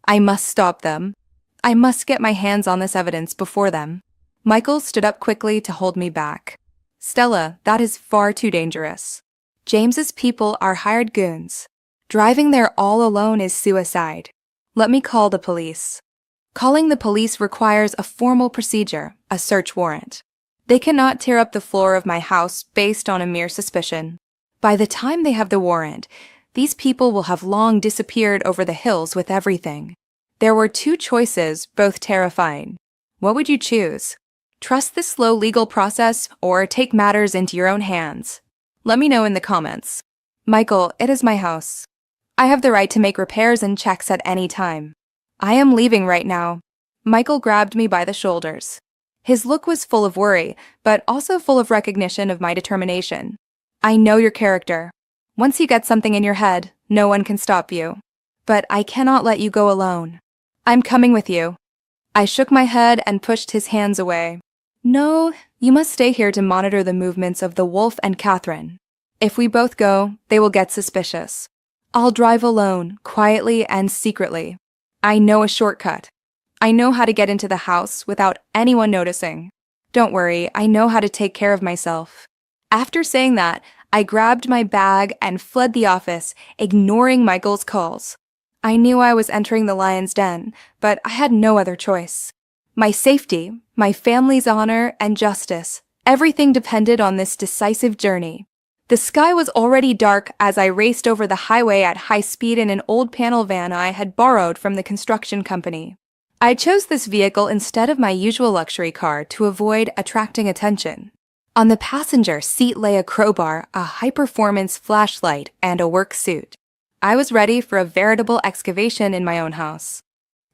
I must stop them. I must get my hands on this evidence before them. Michael stood up quickly to hold me back. Stella, that is far too dangerous. James's people are hired goons. Driving there all alone is suicide. Let me call the police. Calling the police requires a formal procedure, a search warrant. They cannot tear up the floor of my house based on a mere suspicion. By the time they have the warrant, these people will have long disappeared over the hills with everything. There were two choices, both terrifying. What would you choose? Trust the slow legal process or take matters into your own hands? Let me know in the comments. Michael, it is my house. I have the right to make repairs and checks at any time. I am leaving right now. Michael grabbed me by the shoulders. His look was full of worry, but also full of recognition of my determination. I know your character. Once you get something in your head, no one can stop you. But I cannot let you go alone. I'm coming with you. I shook my head and pushed his hands away. No, you must stay here to monitor the movements of the wolf and Catherine. If we both go, they will get suspicious. I'll drive alone, quietly and secretly. I know a shortcut. I know how to get into the house without anyone noticing. Don't worry, I know how to take care of myself. After saying that, I grabbed my bag and fled the office, ignoring Michael's calls. I knew I was entering the lion's den, but I had no other choice. My safety, my family's honor, and justice, everything depended on this decisive journey. The sky was already dark as I raced over the highway at high speed in an old panel van I had borrowed from the construction company. I chose this vehicle instead of my usual luxury car to avoid attracting attention. On the passenger seat lay a crowbar, a high-performance flashlight, and a work suit. I was ready for a veritable excavation in my own house.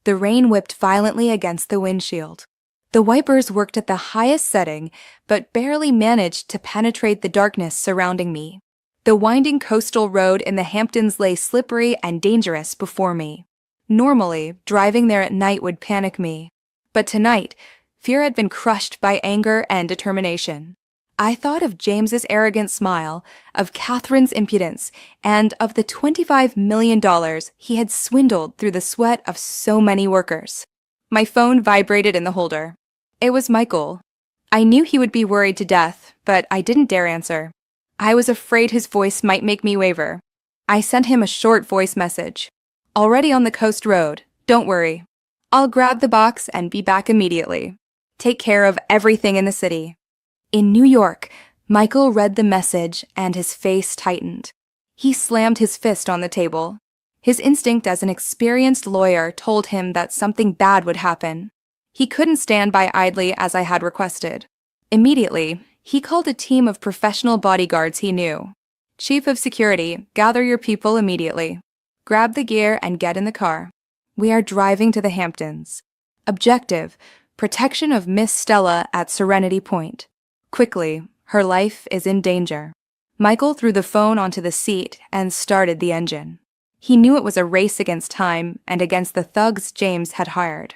The rain whipped violently against the windshield. The wipers worked at the highest setting, but barely managed to penetrate the darkness surrounding me. The winding coastal road in the Hamptons lay slippery and dangerous before me. Normally, driving there at night would panic me. But tonight, fear had been crushed by anger and determination. I thought of James's arrogant smile, of Catherine's impudence, and of the $25 million he had swindled through the sweat of so many workers. My phone vibrated in the holder. It was Michael. I knew he would be worried to death, but I didn't dare answer. I was afraid his voice might make me waver. I sent him a short voice message. Already on the coast road, don't worry. I'll grab the box and be back immediately. Take care of everything in the city. In New York, Michael read the message and his face tightened. He slammed his fist on the table. His instinct as an experienced lawyer told him that something bad would happen. He couldn't stand by idly as I had requested. Immediately, he called a team of professional bodyguards he knew. Chief of Security, gather your people immediately. Grab the gear and get in the car. We are driving to the Hamptons. Objective, protection of Miss Stella at Serenity Point. Quickly, her life is in danger. Michael threw the phone onto the seat and started the engine. He knew it was a race against time and against the thugs James had hired.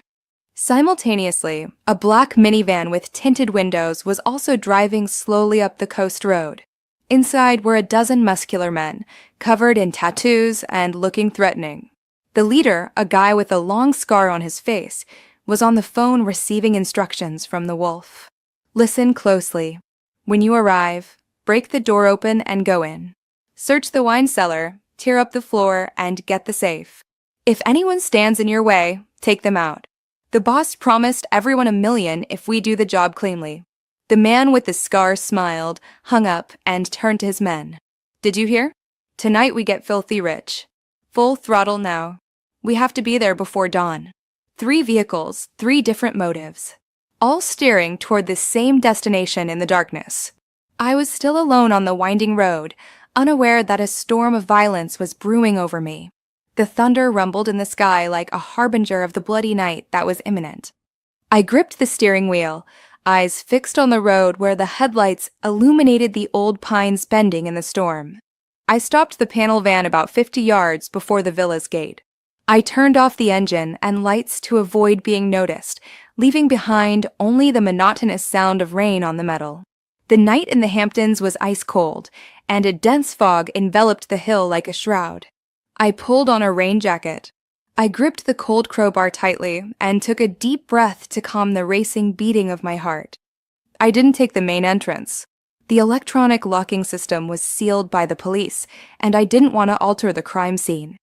Simultaneously, a black minivan with tinted windows was also driving slowly up the coast road. Inside were a dozen muscular men, covered in tattoos and looking threatening. The leader, a guy with a long scar on his face, was on the phone receiving instructions from the wolf. Listen closely. When you arrive, break the door open and go in. Search the wine cellar, tear up the floor, and get the safe. If anyone stands in your way, take them out. The boss promised everyone $1 million if we do the job cleanly. The man with the scar smiled, hung up, and turned to his men. Did you hear? Tonight we get filthy rich. Full throttle now. We have to be there before dawn. 3 vehicles, 3 different motives, all steering toward the same destination in the darkness. I was still alone on the winding road, unaware that a storm of violence was brewing over me. The thunder rumbled in the sky like a harbinger of the bloody night that was imminent. I gripped the steering wheel, eyes fixed on the road where the headlights illuminated the old pines bending in the storm. I stopped the panel van about 50 yards before the villa's gate. I turned off the engine and lights to avoid being noticed, leaving behind only the monotonous sound of rain on the metal. The night in the Hamptons was ice cold, and a dense fog enveloped the hill like a shroud. I pulled on a rain jacket. I gripped the cold crowbar tightly and took a deep breath to calm the racing beating of my heart. I didn't take the main entrance. The electronic locking system was sealed by the police, and I didn't want to alter the crime scene.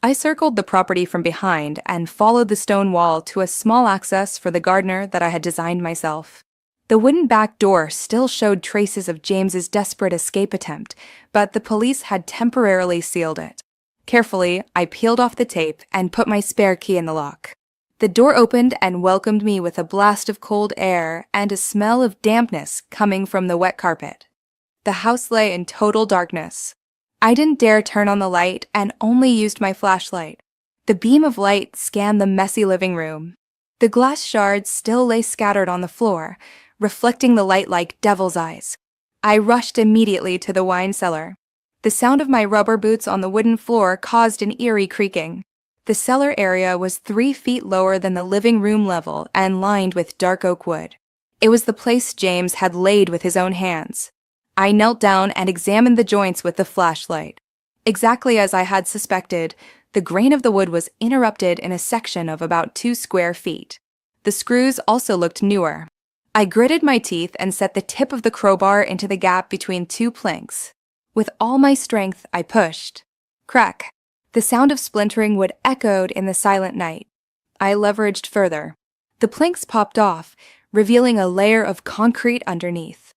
I circled the property from behind and followed the stone wall to a small access for the gardener that I had designed myself. The wooden back door still showed traces of James's desperate escape attempt, but the police had temporarily sealed it. Carefully, I peeled off the tape and put my spare key in the lock. The door opened and welcomed me with a blast of cold air and a smell of dampness coming from the wet carpet. The house lay in total darkness. I didn't dare turn on the light and only used my flashlight. The beam of light scanned the messy living room. The glass shards still lay scattered on the floor, reflecting the light like devil's eyes. I rushed immediately to the wine cellar. The sound of my rubber boots on the wooden floor caused an eerie creaking. The cellar area was 3 feet lower than the living room level and lined with dark oak wood. It was the place James had laid with his own hands. I knelt down and examined the joints with the flashlight. Exactly as I had suspected, the grain of the wood was interrupted in a section of about 2 square feet. The screws also looked newer. I gritted my teeth and set the tip of the crowbar into the gap between 2 planks. With all my strength, I pushed. Crack! The sound of splintering wood echoed in the silent night. I leveraged further. The planks popped off, revealing a layer of concrete underneath.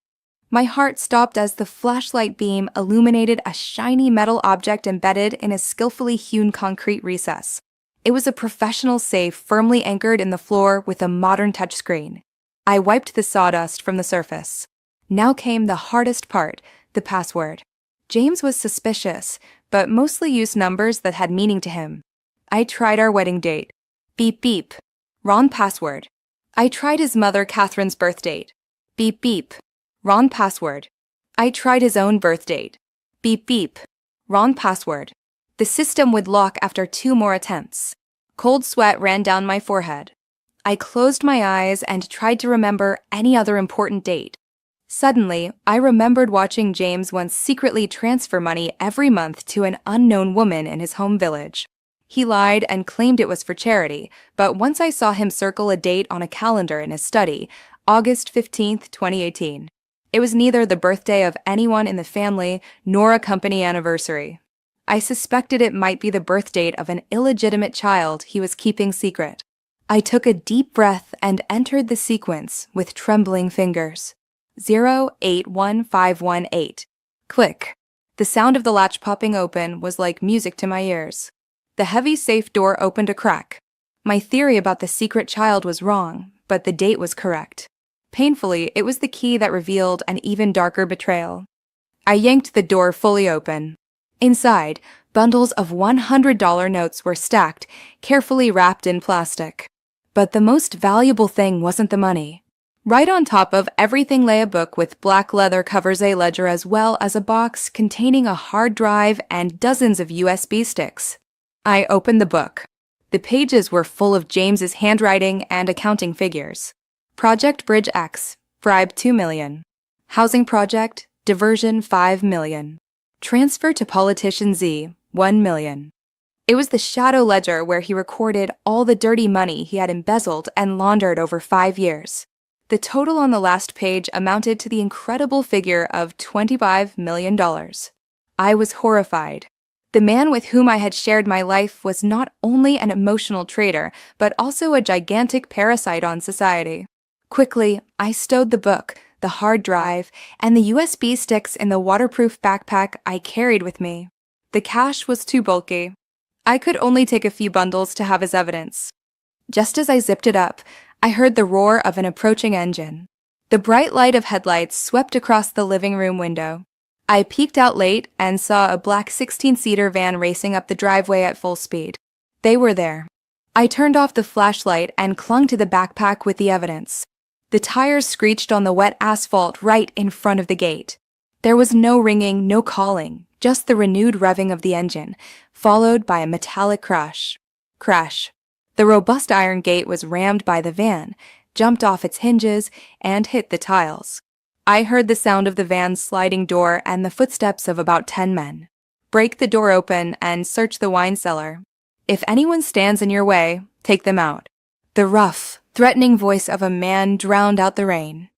My heart stopped as the flashlight beam illuminated a shiny metal object embedded in a skillfully hewn concrete recess. It was a professional safe firmly anchored in the floor with a modern touchscreen. I wiped the sawdust from the surface. Now came the hardest part, the password. James was suspicious, but mostly used numbers that had meaning to him. I tried our wedding date. Beep beep. Wrong password. I tried his mother Catherine's birth date. Beep beep. Wrong password. I tried his own birth date. Beep beep. Wrong password. The system would lock after 2 more attempts. Cold sweat ran down my forehead. I closed my eyes and tried to remember any other important date. Suddenly, I remembered watching James once secretly transfer money every month to an unknown woman in his home village. He lied and claimed it was for charity, but once I saw him circle a date on a calendar in his study, August 15th, 2018. It was neither the birthday of anyone in the family nor a company anniversary. I suspected it might be the birth date of an illegitimate child he was keeping secret. I took a deep breath and entered the sequence with trembling fingers. 081518. Click. The sound of the latch popping open was like music to my ears. The heavy safe door opened a crack. My theory about the secret child was wrong, but the date was correct. Painfully, it was the key that revealed an even darker betrayal. I yanked the door fully open. Inside, bundles of $100 notes were stacked, carefully wrapped in plastic. But the most valuable thing wasn't the money. Right on top of everything lay a book with black leather covers a ledger as well as a box containing a hard drive and dozens of USB sticks. I opened the book. The pages were full of James's handwriting and accounting figures. Project Bridge X, bribe $2 million. Housing project, diversion $5 million. Transfer to politician Z, $1 million. It was the shadow ledger where he recorded all the dirty money he had embezzled and laundered over 5 years. The total on the last page amounted to the incredible figure of $25 million. I was horrified. The man with whom I had shared my life was not only an emotional traitor, but also a gigantic parasite on society. Quickly, I stowed the book, the hard drive, and the USB sticks in the waterproof backpack I carried with me. The cash was too bulky. I could only take a few bundles to have as evidence. Just as I zipped it up, I heard the roar of an approaching engine. The bright light of headlights swept across the living room window. I peeked out late and saw a black 16-seater van racing up the driveway at full speed. They were there. I turned off the flashlight and clung to the backpack with the evidence. The tires screeched on the wet asphalt right in front of the gate. There was no ringing, no calling, just the renewed revving of the engine, followed by a metallic crash. Crash. The robust iron gate was rammed by the van, jumped off its hinges, and hit the tiles. I heard the sound of the van's sliding door and the footsteps of about 10 men. Break the door open and search the wine cellar. If anyone stands in your way, take them out. The rough, threatening voice of a man drowned out the rain.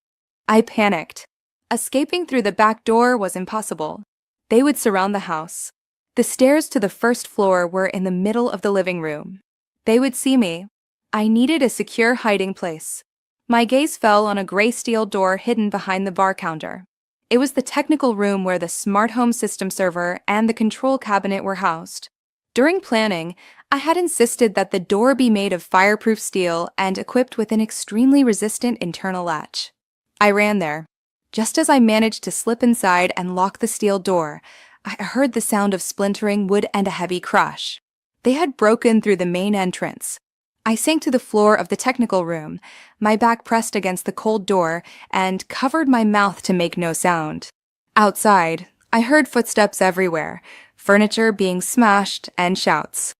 I panicked. Escaping through the back door was impossible. They would surround the house. The stairs to the first floor were in the middle of the living room. They would see me. I needed a secure hiding place. My gaze fell on a gray steel door hidden behind the bar counter. It was the technical room where the smart home system server and the control cabinet were housed. During planning, I had insisted that the door be made of fireproof steel and equipped with an extremely resistant internal latch. I ran there. Just as I managed to slip inside and lock the steel door, I heard the sound of splintering wood and a heavy crash. They had broken through the main entrance. I sank to the floor of the technical room, my back pressed against the cold door, and covered my mouth to make no sound. Outside, I heard footsteps everywhere, furniture being smashed, and shouts.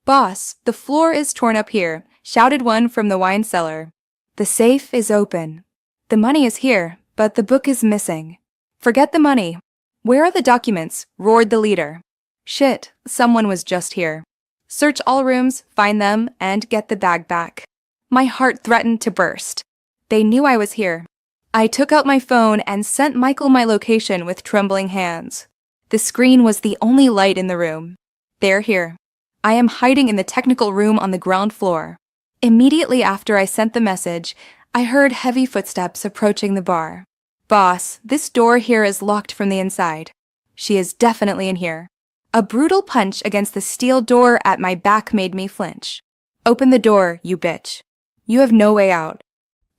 "Boss, the floor is torn up here," shouted one from the wine cellar. "The safe is open. The money is here, but the book is missing. Forget the money. Where are the documents?" roared the leader. "Shit, someone was just here. Search all rooms, find them, and get the bag back." My heart threatened to burst. They knew I was here. I took out my phone and sent Michael my location with trembling hands. The screen was the only light in the room. "They're here. I am hiding in the technical room on the ground floor." Immediately after I sent the message, I heard heavy footsteps approaching the bar. "Boss, this door here is locked from the inside. She is definitely in here." A brutal punch against the steel door at my back made me flinch. "Open the door, you bitch. You have no way out."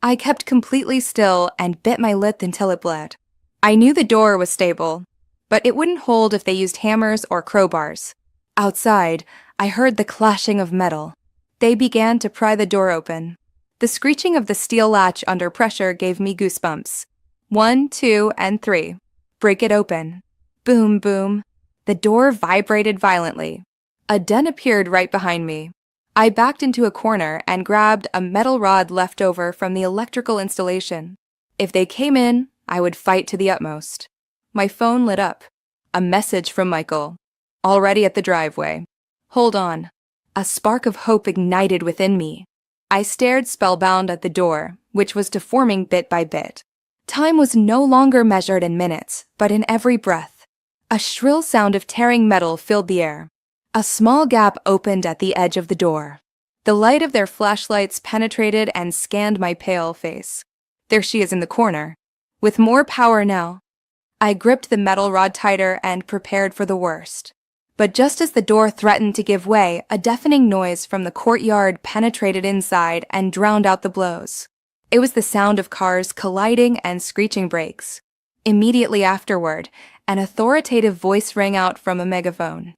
I kept completely still and bit my lip until it bled. I knew the door was stable, but it wouldn't hold if they used hammers or crowbars. Outside, I heard the clashing of metal. They began to pry the door open. The screeching of the steel latch under pressure gave me goosebumps. 1, 2, and 3. Break it open. Boom, boom. The door vibrated violently. A den appeared right behind me. I backed into a corner and grabbed a metal rod left over from the electrical installation. If they came in, I would fight to the utmost. My phone lit up. A message from Michael. "Already at the driveway. Hold on." A spark of hope ignited within me. I stared spellbound at the door, which was deforming bit by bit. Time was no longer measured in minutes, but in every breath. A shrill sound of tearing metal filled the air. A small gap opened at the edge of the door. The light of their flashlights penetrated and scanned my pale face. There she is in the corner. With more power now. I gripped the metal rod tighter and prepared for the worst. But just as the door threatened to give way, a deafening noise from the courtyard penetrated inside and drowned out the blows. It was the sound of cars colliding and screeching brakes. Immediately afterward, an authoritative voice rang out from a megaphone.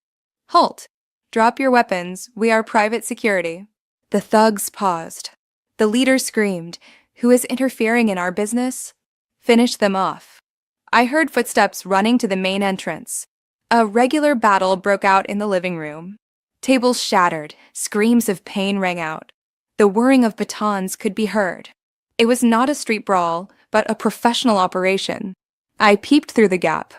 "Halt! Drop your weapons. We are private security." The thugs paused. The leader screamed, "Who is interfering in our business? Finish them off." I heard footsteps running to the main entrance. A regular battle broke out in the living room. Tables shattered, screams of pain rang out. The whirring of batons could be heard. It was not a street brawl, but a professional operation. I peeped through the gap.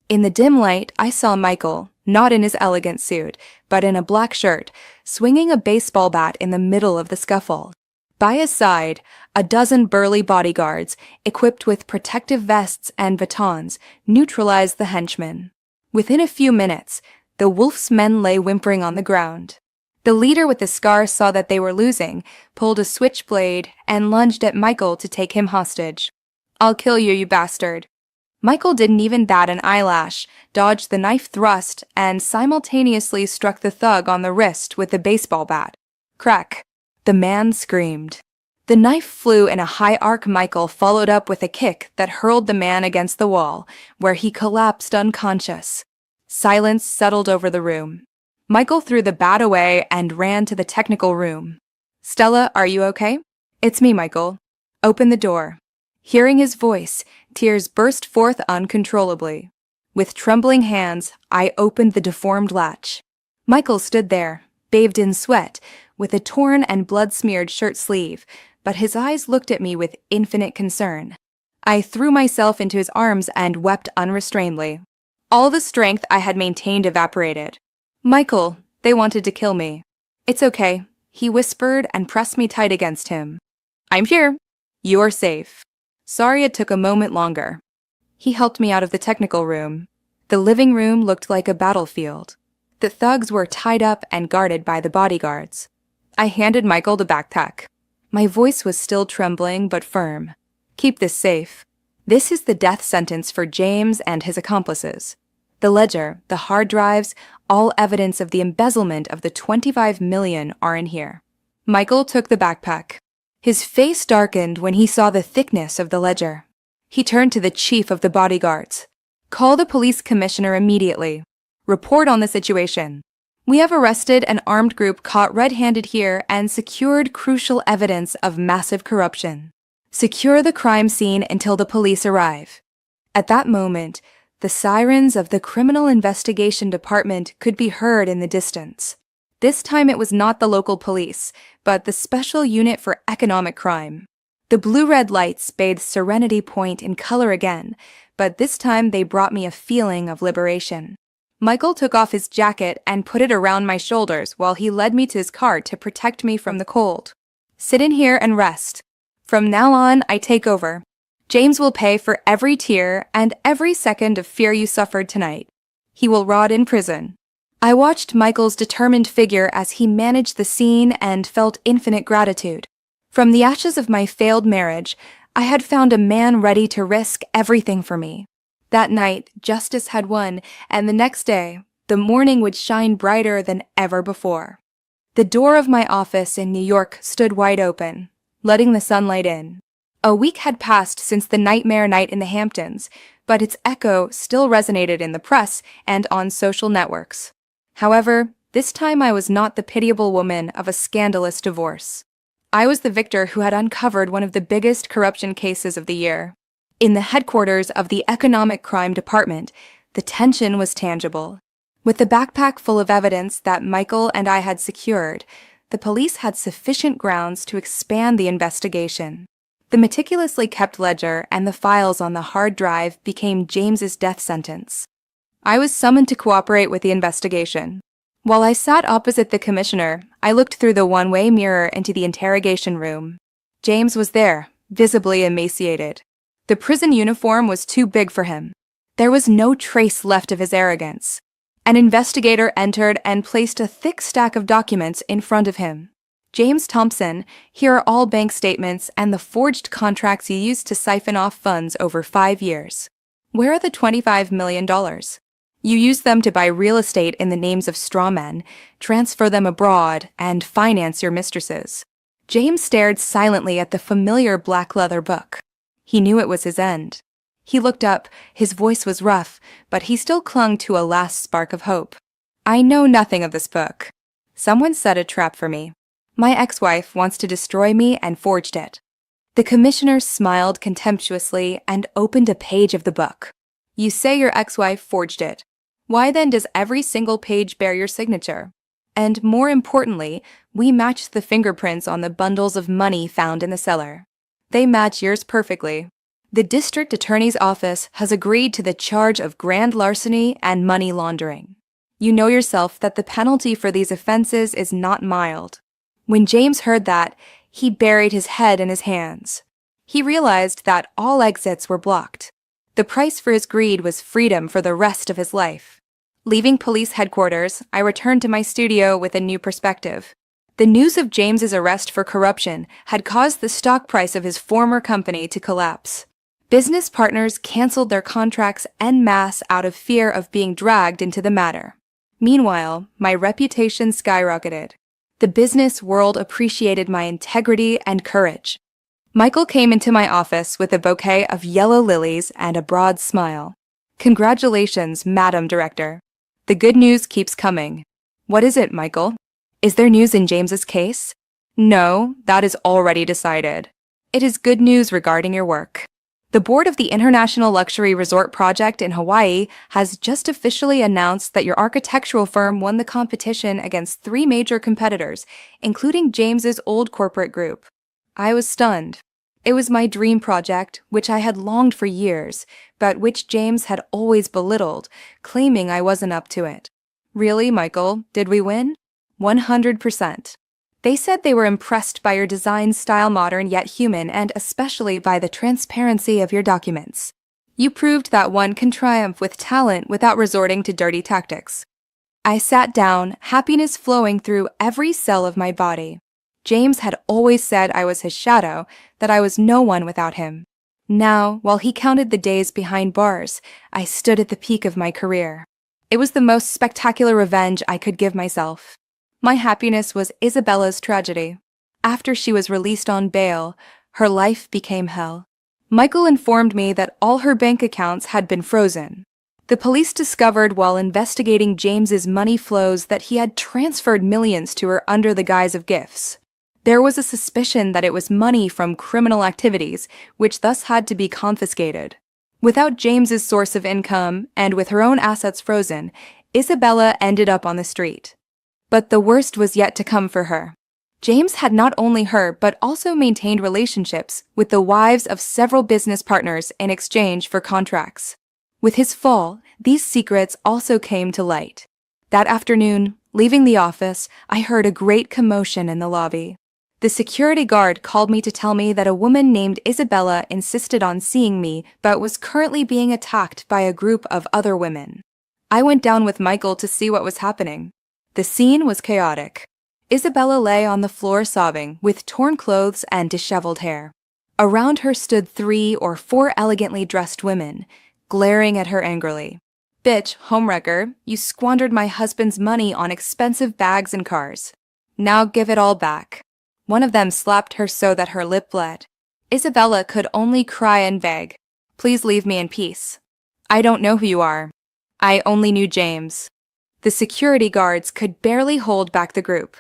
In the dim light, I saw Michael, not in his elegant suit, but in a black shirt, swinging a baseball bat in the middle of the scuffle. By his side, a dozen burly bodyguards, equipped with protective vests and batons, neutralized the henchmen. Within a few minutes, The wolf's men lay whimpering on the ground. The leader with the scar saw that they were losing, pulled a switchblade, and lunged at Michael to take him hostage. "I'll kill you, you bastard." Michael didn't even bat an eyelash, dodged the knife thrust, and simultaneously struck the thug on the wrist with the baseball bat. Crack. The man screamed. The knife flew in a high arc. Michael followed up with a kick that hurled the man against the wall, where he collapsed unconscious. Silence settled over the room. Michael threw the bat away and ran to the technical room. "Stella, are you okay?" "It's me, Michael." "Open the door." Hearing his voice, tears burst forth uncontrollably. With trembling hands, I opened the deformed latch. Michael stood there, bathed in sweat, with a torn and blood-smeared shirt sleeve, but his eyes looked at me with infinite concern. I threw myself into his arms and wept unrestrainedly. All the strength I had maintained evaporated. "Michael, they wanted to kill me." "It's okay," he whispered and pressed me tight against him. "I'm here. You're safe." Sorry it took a moment longer. He helped me out of the technical room. The living room looked like a battlefield. The thugs were tied up and guarded by the bodyguards. I handed Michael the backpack. My voice was still trembling but firm. "Keep this safe. This is the death sentence for James and his accomplices. The ledger, the hard drives, all evidence of the embezzlement of the $25 million are in here." Michael took the backpack. His face darkened when he saw the thickness of the ledger. He turned to the chief of the bodyguards. "Call the police commissioner immediately. Report on the situation. We have arrested an armed group caught red-handed here and secured crucial evidence of massive corruption. Secure the crime scene until the police arrive." At that moment, the sirens of the Criminal Investigation Department could be heard in the distance. This time it was not the local police, but the Special Unit for Economic Crime. The blue-red lights bathed Serenity Point in color again, but this time they brought me a feeling of liberation. Michael took off his jacket and put it around my shoulders while he led me to his car to protect me from the cold. "Sit in here and rest. From now on, I take over. James will pay for every tear and every second of fear you suffered tonight. He will rot in prison." I watched Michael's determined figure as he managed the scene and felt infinite gratitude. From the ashes of my failed marriage, I had found a man ready to risk everything for me. That night, justice had won, and the next day, the morning would shine brighter than ever before. The door of my office in New York stood wide open, letting the sunlight in. A week had passed since the nightmare night in the Hamptons, but its echo still resonated in the press and on social networks. However, this time I was not the pitiable woman of a scandalous divorce. I was the victor who had uncovered one of the biggest corruption cases of the year. In the headquarters of the Economic Crime Department, the tension was tangible. With the backpack full of evidence that Michael and I had secured, the police had sufficient grounds to expand the investigation. The meticulously kept ledger and the files on the hard drive became James's death sentence. I was summoned to cooperate with the investigation. While I sat opposite the commissioner, I looked through the one-way mirror into the interrogation room. James was there, visibly emaciated. The prison uniform was too big for him. There was no trace left of his arrogance. An investigator entered and placed a thick stack of documents in front of him. "James Thompson, here are all bank statements and the forged contracts you used to siphon off funds over 5 years. Where are the $25 million? You used them to buy real estate in the names of strawmen, transfer them abroad, and finance your mistresses." James stared silently at the familiar black leather book. He knew it was his end. He looked up, his voice was rough, but he still clung to a last spark of hope. "I know nothing of this book. Someone set a trap for me. My ex-wife wants to destroy me and forged it." The commissioner smiled contemptuously and opened a page of the book. "You say your ex-wife forged it. Why then does every single page bear your signature? And more importantly, we matched the fingerprints on the bundles of money found in the cellar. They match yours perfectly. The district attorney's office has agreed to the charge of grand larceny and money laundering. You know yourself that the penalty for these offenses is not mild." When James heard that, he buried his head in his hands. He realized that all exits were blocked. The price for his greed was freedom for the rest of his life. Leaving police headquarters, I returned to my studio with a new perspective. The news of James's arrest for corruption had caused the stock price of his former company to collapse. Business partners canceled their contracts en masse out of fear of being dragged into the matter. Meanwhile, my reputation skyrocketed. The business world appreciated my integrity and courage. Michael came into my office with a bouquet of yellow lilies and a broad smile. "Congratulations, Madam Director. The good news keeps coming." "What is it, Michael? Is there news in James's case?" "No, that is already decided. It is good news regarding your work. The board of the International Luxury Resort Project in Hawaii has just officially announced that your architectural firm won the competition against 3 major competitors, including James's old corporate group." I was stunned. It was my dream project, which I had longed for years, but which James had always belittled, claiming I wasn't up to it. "Really, Michael, did we win?" 100%. They said they were impressed by your design style, modern yet human, and especially by the transparency of your documents. You proved that one can triumph with talent without resorting to dirty tactics. I sat down, happiness flowing through every cell of my body. James had always said I was his shadow, that I was no one without him. Now, while he counted the days behind bars, I stood at the peak of my career. It was the most spectacular revenge I could give myself. My happiness was Isabella's tragedy. After she was released on bail, her life became hell. Michael informed me that all her bank accounts had been frozen. The police discovered while investigating James's money flows that he had transferred millions to her under the guise of gifts. There was a suspicion that it was money from criminal activities, which thus had to be confiscated. Without James's source of income, and with her own assets frozen, Isabella ended up on the street. But the worst was yet to come for her. James had not only her, but also maintained relationships with the wives of several business partners in exchange for contracts. With his fall, these secrets also came to light. That afternoon, leaving the office, I heard a great commotion in the lobby. The security guard called me to tell me that a woman named Isabella insisted on seeing me, but was currently being attacked by a group of other women. I went down with Michael to see what was happening. The scene was chaotic. Isabella lay on the floor sobbing, with torn clothes and disheveled hair. Around her stood 3 or 4 elegantly dressed women, glaring at her angrily. "Bitch, homewrecker, you squandered my husband's money on expensive bags and cars. Now give it all back." One of them slapped her so that her lip bled. Isabella could only cry and beg, "Please leave me in peace. I don't know who you are. I only knew James." The security guards could barely hold back the group.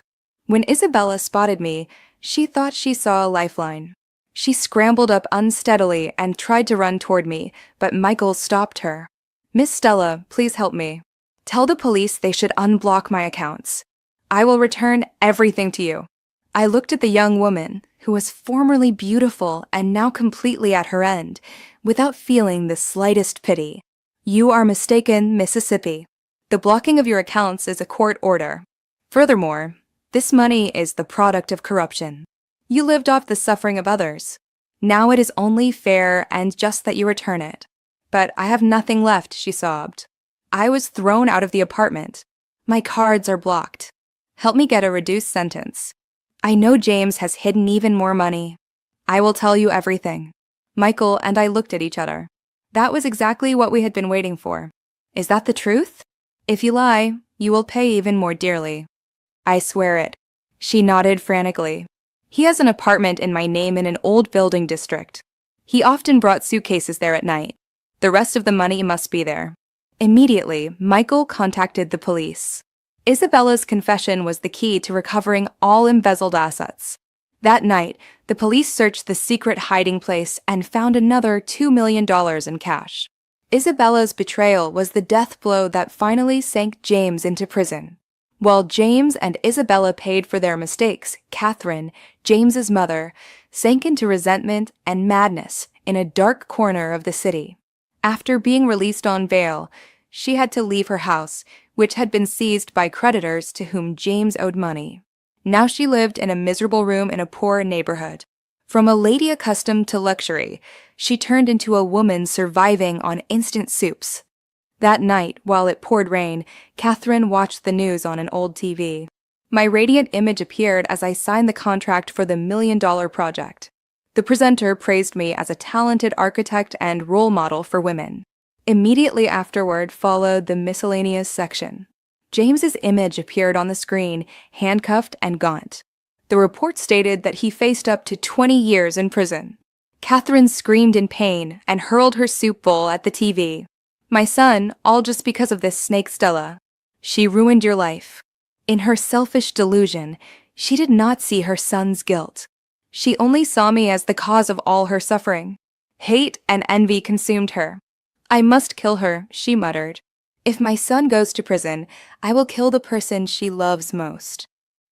When Isabella spotted me, she thought she saw a lifeline. She scrambled up unsteadily and tried to run toward me, but Michael stopped her. "Miss Stella, please help me. Tell the police they should unblock my accounts. I will return everything to you." I looked at the young woman, who was formerly beautiful and now completely at her end, without feeling the slightest pity. "You are mistaken, Mississippi. The blocking of your accounts is a court order. Furthermore, this money is the product of corruption. You lived off the suffering of others. Now it is only fair and just that you return it." "But I have nothing left," she sobbed. "I was thrown out of the apartment. My cards are blocked. Help me get a reduced sentence. I know James has hidden even more money. I will tell you everything." Michael and I looked at each other. That was exactly what we had been waiting for. "Is that the truth? If you lie, you will pay even more dearly." "I swear it." She nodded frantically. "He has an apartment in my name in an old building district. He often brought suitcases there at night. The rest of the money must be there." Immediately, Michael contacted the police. Isabella's confession was the key to recovering all embezzled assets. That night, the police searched the secret hiding place and found another $2 million in cash. Isabella's betrayal was the death blow that finally sank James into prison. While James and Isabella paid for their mistakes, Catherine, James's mother, sank into resentment and madness in a dark corner of the city. After being released on bail, she had to leave her house, which had been seized by creditors to whom James owed money. Now she lived in a miserable room in a poor neighborhood. From a lady accustomed to luxury, she turned into a woman surviving on instant soups. That night, while it poured rain, Catherine watched the news on an old TV. My radiant image appeared as I signed the contract for the $1 million project. The presenter praised me as a talented architect and role model for women. Immediately afterward followed the miscellaneous section. James's image appeared on the screen, handcuffed and gaunt. The report stated that he faced up to 20 years in prison. Catherine screamed in pain and hurled her soup bowl at the TV. My son, all just because of this snake Stella. She ruined your life. In her selfish delusion, she did not see her son's guilt. She only saw me as the cause of all her suffering. Hate and envy consumed her. I must kill her, she muttered. If my son goes to prison, I will kill the person she loves most.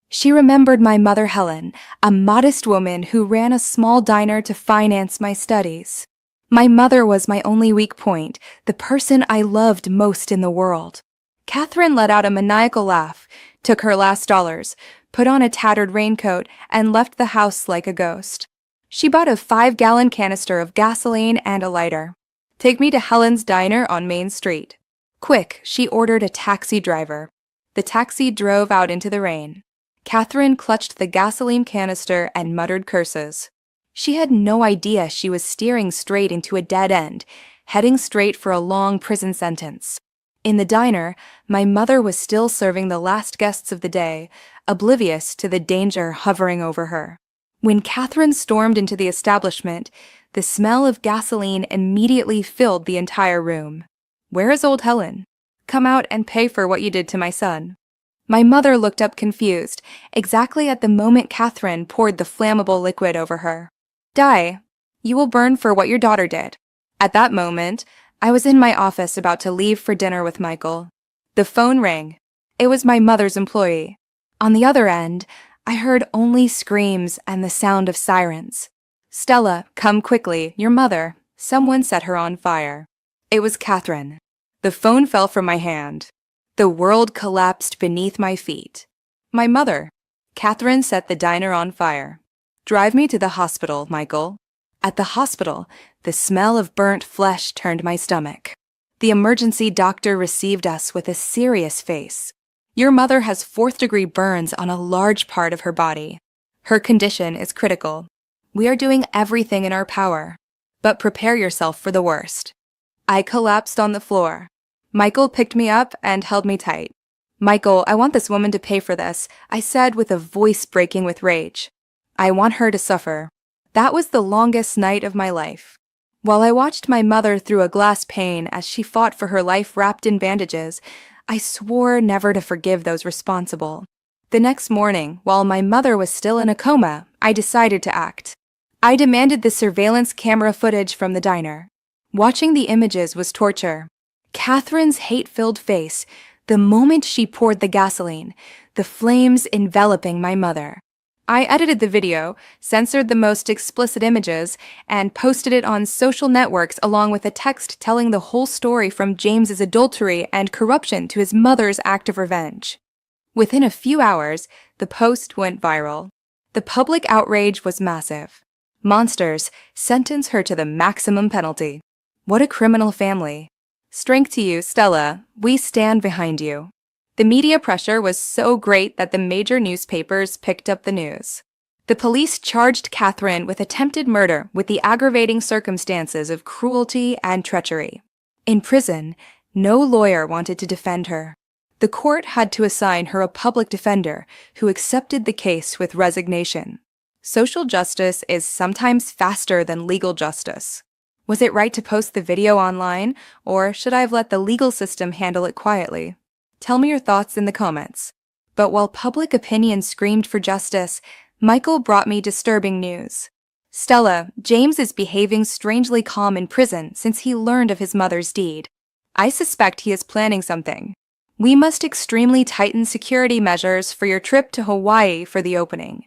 She remembered my mother Helen, a modest woman who ran a small diner to finance my studies. My mother was my only weak point, the person I loved most in the world. Catherine let out a maniacal laugh, took her last dollars, put on a tattered raincoat, and left the house like a ghost. She bought a 5-gallon canister of gasoline and a lighter. Take me to Helen's Diner on Main Street. Quick, she ordered a taxi driver. The taxi drove out into the rain. Catherine clutched the gasoline canister and muttered curses. She had no idea she was steering straight into a dead end, heading straight for a long prison sentence. In the diner, my mother was still serving the last guests of the day, oblivious to the danger hovering over her. When Catherine stormed into the establishment, the smell of gasoline immediately filled the entire room. Where is old Helen? Come out and pay for what you did to my son. My mother looked up confused, exactly at the moment Catherine poured the flammable liquid over her. Die. You will burn for what your daughter did. At that moment, I was in my office about to leave for dinner with Michael. The phone rang. It was my mother's employee. On the other end, I heard only screams and the sound of sirens. Stella, come quickly, your mother. Someone set her on fire. It was Catherine. The phone fell from my hand. The world collapsed beneath my feet. My mother. Catherine set the diner on fire. Drive me to the hospital, Michael. At the hospital, the smell of burnt flesh turned my stomach. The emergency doctor received us with a serious face. Your mother has 4th-degree burns on a large part of her body. Her condition is critical. We are doing everything in our power, but prepare yourself for the worst. I collapsed on the floor. Michael picked me up and held me tight. Michael, I want this woman to pay for this, I said with a voice breaking with rage. I want her to suffer. That was the longest night of my life. While I watched my mother through a glass pane as she fought for her life wrapped in bandages, I swore never to forgive those responsible. The next morning, while my mother was still in a coma, I decided to act. I demanded the surveillance camera footage from the diner. Watching the images was torture. Catherine's hate-filled face, the moment she poured the gasoline, the flames enveloping my mother. I edited the video, censored the most explicit images, and posted it on social networks along with a text telling the whole story from James's adultery and corruption to his mother's act of revenge. Within a few hours, the post went viral. The public outrage was massive. Monsters, sentence her to the maximum penalty. What a criminal family. Strength to you, Stella. We stand behind you. The media pressure was so great that the major newspapers picked up the news. The police charged Catherine with attempted murder with the aggravating circumstances of cruelty and treachery. In prison, no lawyer wanted to defend her. The court had to assign her a public defender who accepted the case with resignation. Social justice is sometimes faster than legal justice. Was it right to post the video online, or should I have let the legal system handle it quietly? Tell me your thoughts in the comments. But while public opinion screamed for justice, Michael brought me disturbing news. Stella, James is behaving strangely calm in prison since he learned of his mother's deed. I suspect he is planning something. We must extremely tighten security measures for your trip to Hawaii for the opening.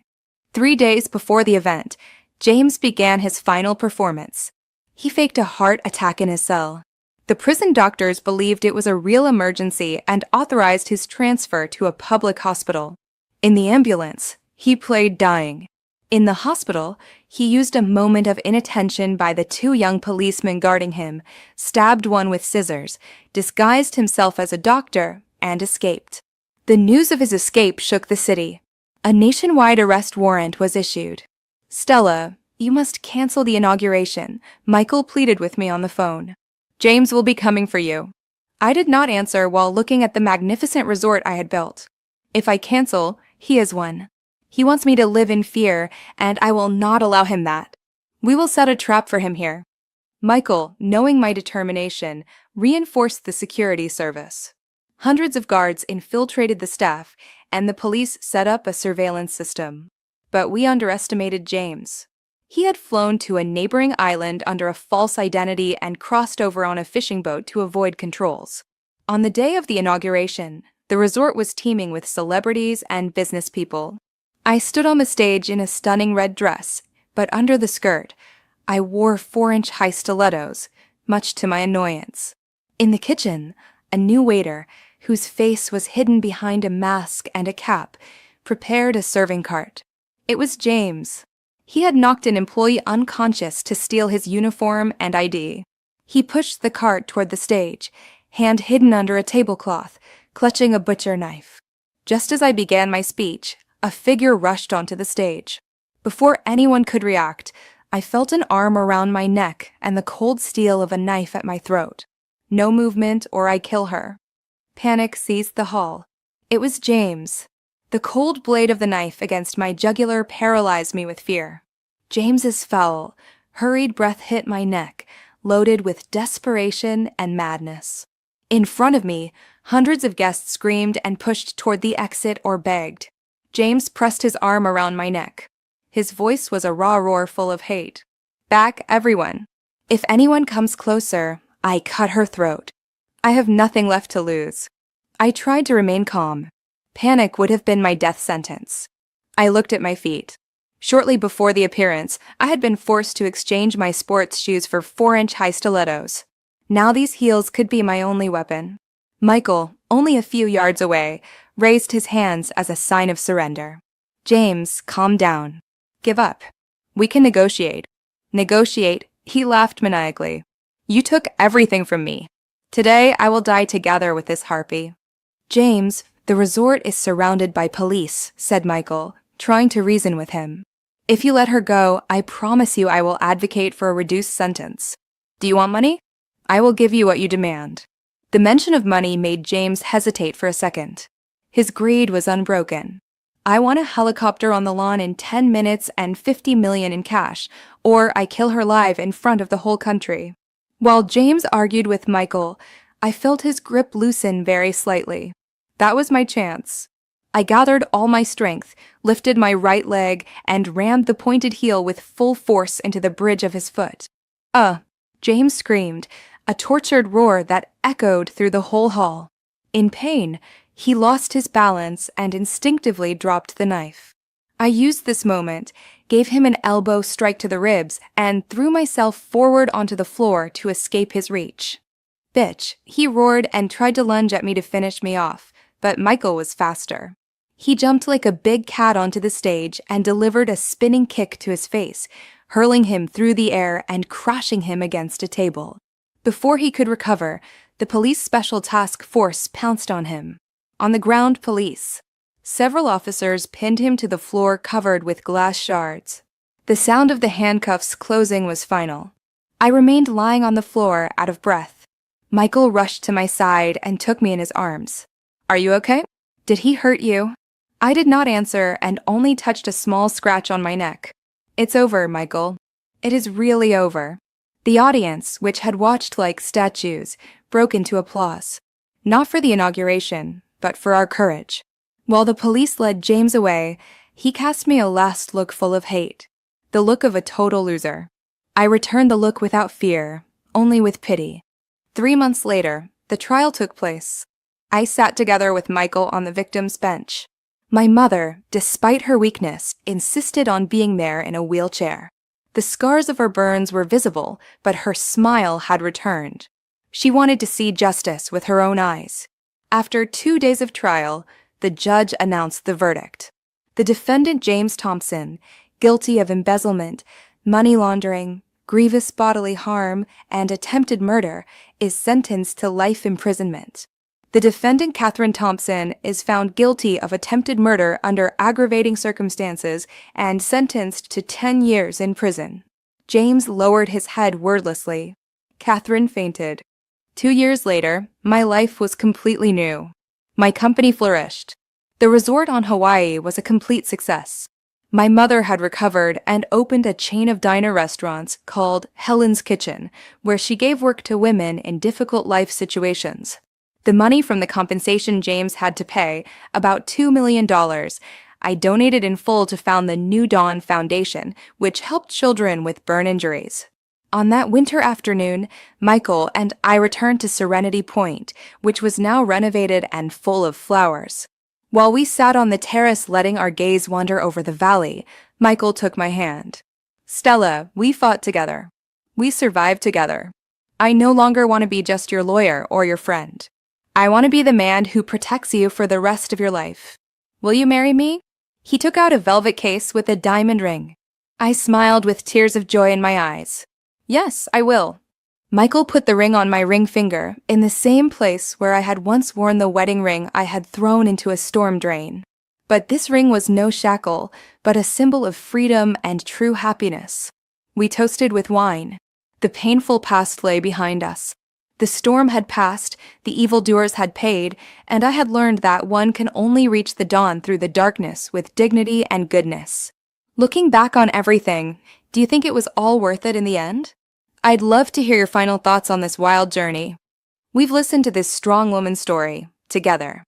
3 days before the event, James began his final performance. He faked a heart attack in his cell. The prison doctors believed it was a real emergency and authorized his transfer to a public hospital. In the ambulance, he played dying. In the hospital, he used a moment of inattention by the two young policemen guarding him, stabbed one with scissors, disguised himself as a doctor, and escaped. The news of his escape shook the city. A nationwide arrest warrant was issued. "Stella, you must cancel the inauguration," Michael pleaded with me on the phone. "James will be coming for you." I did not answer while looking at the magnificent resort I had built. If I cancel, he is one. He wants me to live in fear, and I will not allow him that. We will set a trap for him here. Michael, knowing my determination, reinforced the security service. Hundreds of guards infiltrated the staff, and the police set up a surveillance system. But we underestimated James. He had flown to a neighboring island under a false identity and crossed over on a fishing boat to avoid controls. On the day of the inauguration, the resort was teeming with celebrities and business people. I stood on the stage in a stunning red dress, but under the skirt, I wore 4-inch high stilettos, much to my annoyance. In the kitchen, a new waiter, whose face was hidden behind a mask and a cap, prepared a serving cart. It was James. He had knocked an employee unconscious to steal his uniform and ID. He pushed the cart toward the stage, hand hidden under a tablecloth, clutching a butcher knife. Just as I began my speech, a figure rushed onto the stage. Before anyone could react, I felt an arm around my neck and the cold steel of a knife at my throat. No movement or I kill her. Panic seized the hall. It was James. The cold blade of the knife against my jugular paralyzed me with fear. James's foul, hurried breath hit my neck, loaded with desperation and madness. In front of me, hundreds of guests screamed and pushed toward the exit or begged. James pressed his arm around my neck. His voice was a raw roar full of hate. "Back, everyone. If anyone comes closer, I cut her throat. I have nothing left to lose." I tried to remain calm. Panic would have been my death sentence. I looked at my feet. Shortly before the appearance, I had been forced to exchange my sports shoes for 4-inch high stilettos. Now these heels could be my only weapon. Michael, only a few yards away, raised his hands as a sign of surrender. "James, calm down. Give up. We can negotiate." "Negotiate?" He laughed maniacally. "You took everything from me. Today I will die together with this harpy." "James, the resort is surrounded by police," said Michael, trying to reason with him. "If you let her go, I promise you I will advocate for a reduced sentence. Do you want money? I will give you what you demand." The mention of money made James hesitate for a second. His greed was unbroken. "I want a helicopter on the lawn in 10 minutes and $50 million in cash, or I kill her live in front of the whole country." While James argued with Michael, I felt his grip loosen very slightly. That was my chance. I gathered all my strength, lifted my right leg, and rammed the pointed heel with full force into the bridge of his foot. James screamed, a tortured roar that echoed through the whole hall. In pain, he lost his balance and instinctively dropped the knife. I used this moment, gave him an elbow strike to the ribs, and threw myself forward onto the floor to escape his reach. "Bitch," he roared and tried to lunge at me to finish me off, but Michael was faster. He jumped like a big cat onto the stage and delivered a spinning kick to his face, hurling him through the air and crashing him against a table. Before he could recover, the police special task force pounced on him. On the ground, police. Several officers pinned him to the floor covered with glass shards. The sound of the handcuffs closing was final. I remained lying on the floor, out of breath. Michael rushed to my side and took me in his arms. "Are you okay? Did he hurt you?" I did not answer and only touched a small scratch on my neck. "It's over, Michael. It is really over." The audience, which had watched like statues, broke into applause. Not for the inauguration, but for our courage. While the police led James away, he cast me a last look full of hate, the look of a total loser. I returned the look without fear, only with pity. 3 months later, the trial took place. I sat together with Michael on the victim's bench. My mother, despite her weakness, insisted on being there in a wheelchair. The scars of her burns were visible, but her smile had returned. She wanted to see justice with her own eyes. After 2 days of trial, the judge announced the verdict. The defendant, James Thompson, guilty of embezzlement, money laundering, grievous bodily harm, and attempted murder, is sentenced to life imprisonment. The defendant, Catherine Thompson, is found guilty of attempted murder under aggravating circumstances and sentenced to 10 years in prison. James lowered his head wordlessly. Catherine fainted. 2 years later, my life was completely new. My company flourished. The resort on Hawaii was a complete success. My mother had recovered and opened a chain of diner restaurants called Helen's Kitchen, where she gave work to women in difficult life situations. The money from the compensation James had to pay, about $2 million, I donated in full to found the New Dawn Foundation, which helped children with burn injuries. On that winter afternoon, Michael and I returned to Serenity Point, which was now renovated and full of flowers. While we sat on the terrace letting our gaze wander over the valley, Michael took my hand. Stella, we fought together. We survived together. I no longer want to be just your lawyer or your friend. I want to be the man who protects you for the rest of your life. Will you marry me? He took out a velvet case with a diamond ring. I smiled with tears of joy in my eyes. Yes, I will. Michael put the ring on my ring finger, in the same place where I had once worn the wedding ring I had thrown into a storm drain. But this ring was no shackle, but a symbol of freedom and true happiness. We toasted with wine. The painful past lay behind us. The storm had passed, the evildoers had paid, and I had learned that one can only reach the dawn through the darkness with dignity and goodness. Looking back on everything, do you think it was all worth it in the end? I'd love to hear your final thoughts on this wild journey. We've listened to this strong woman's story, together.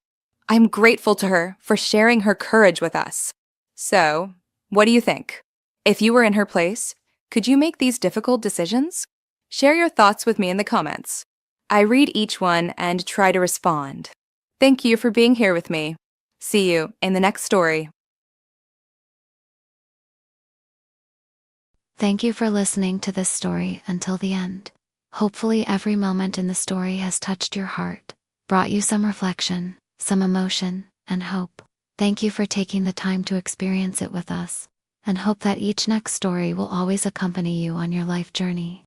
I'm grateful to her for sharing her courage with us. So, what do you think? If you were in her place, could you make these difficult decisions? Share your thoughts with me in the comments. I read each one and try to respond. Thank you for being here with me. See you in the next story. Thank you for listening to this story until the end. Hopefully every moment in the story has touched your heart, brought you some reflection, some emotion, and hope. Thank you for taking the time to experience it with us, and hope that each next story will always accompany you on your life journey.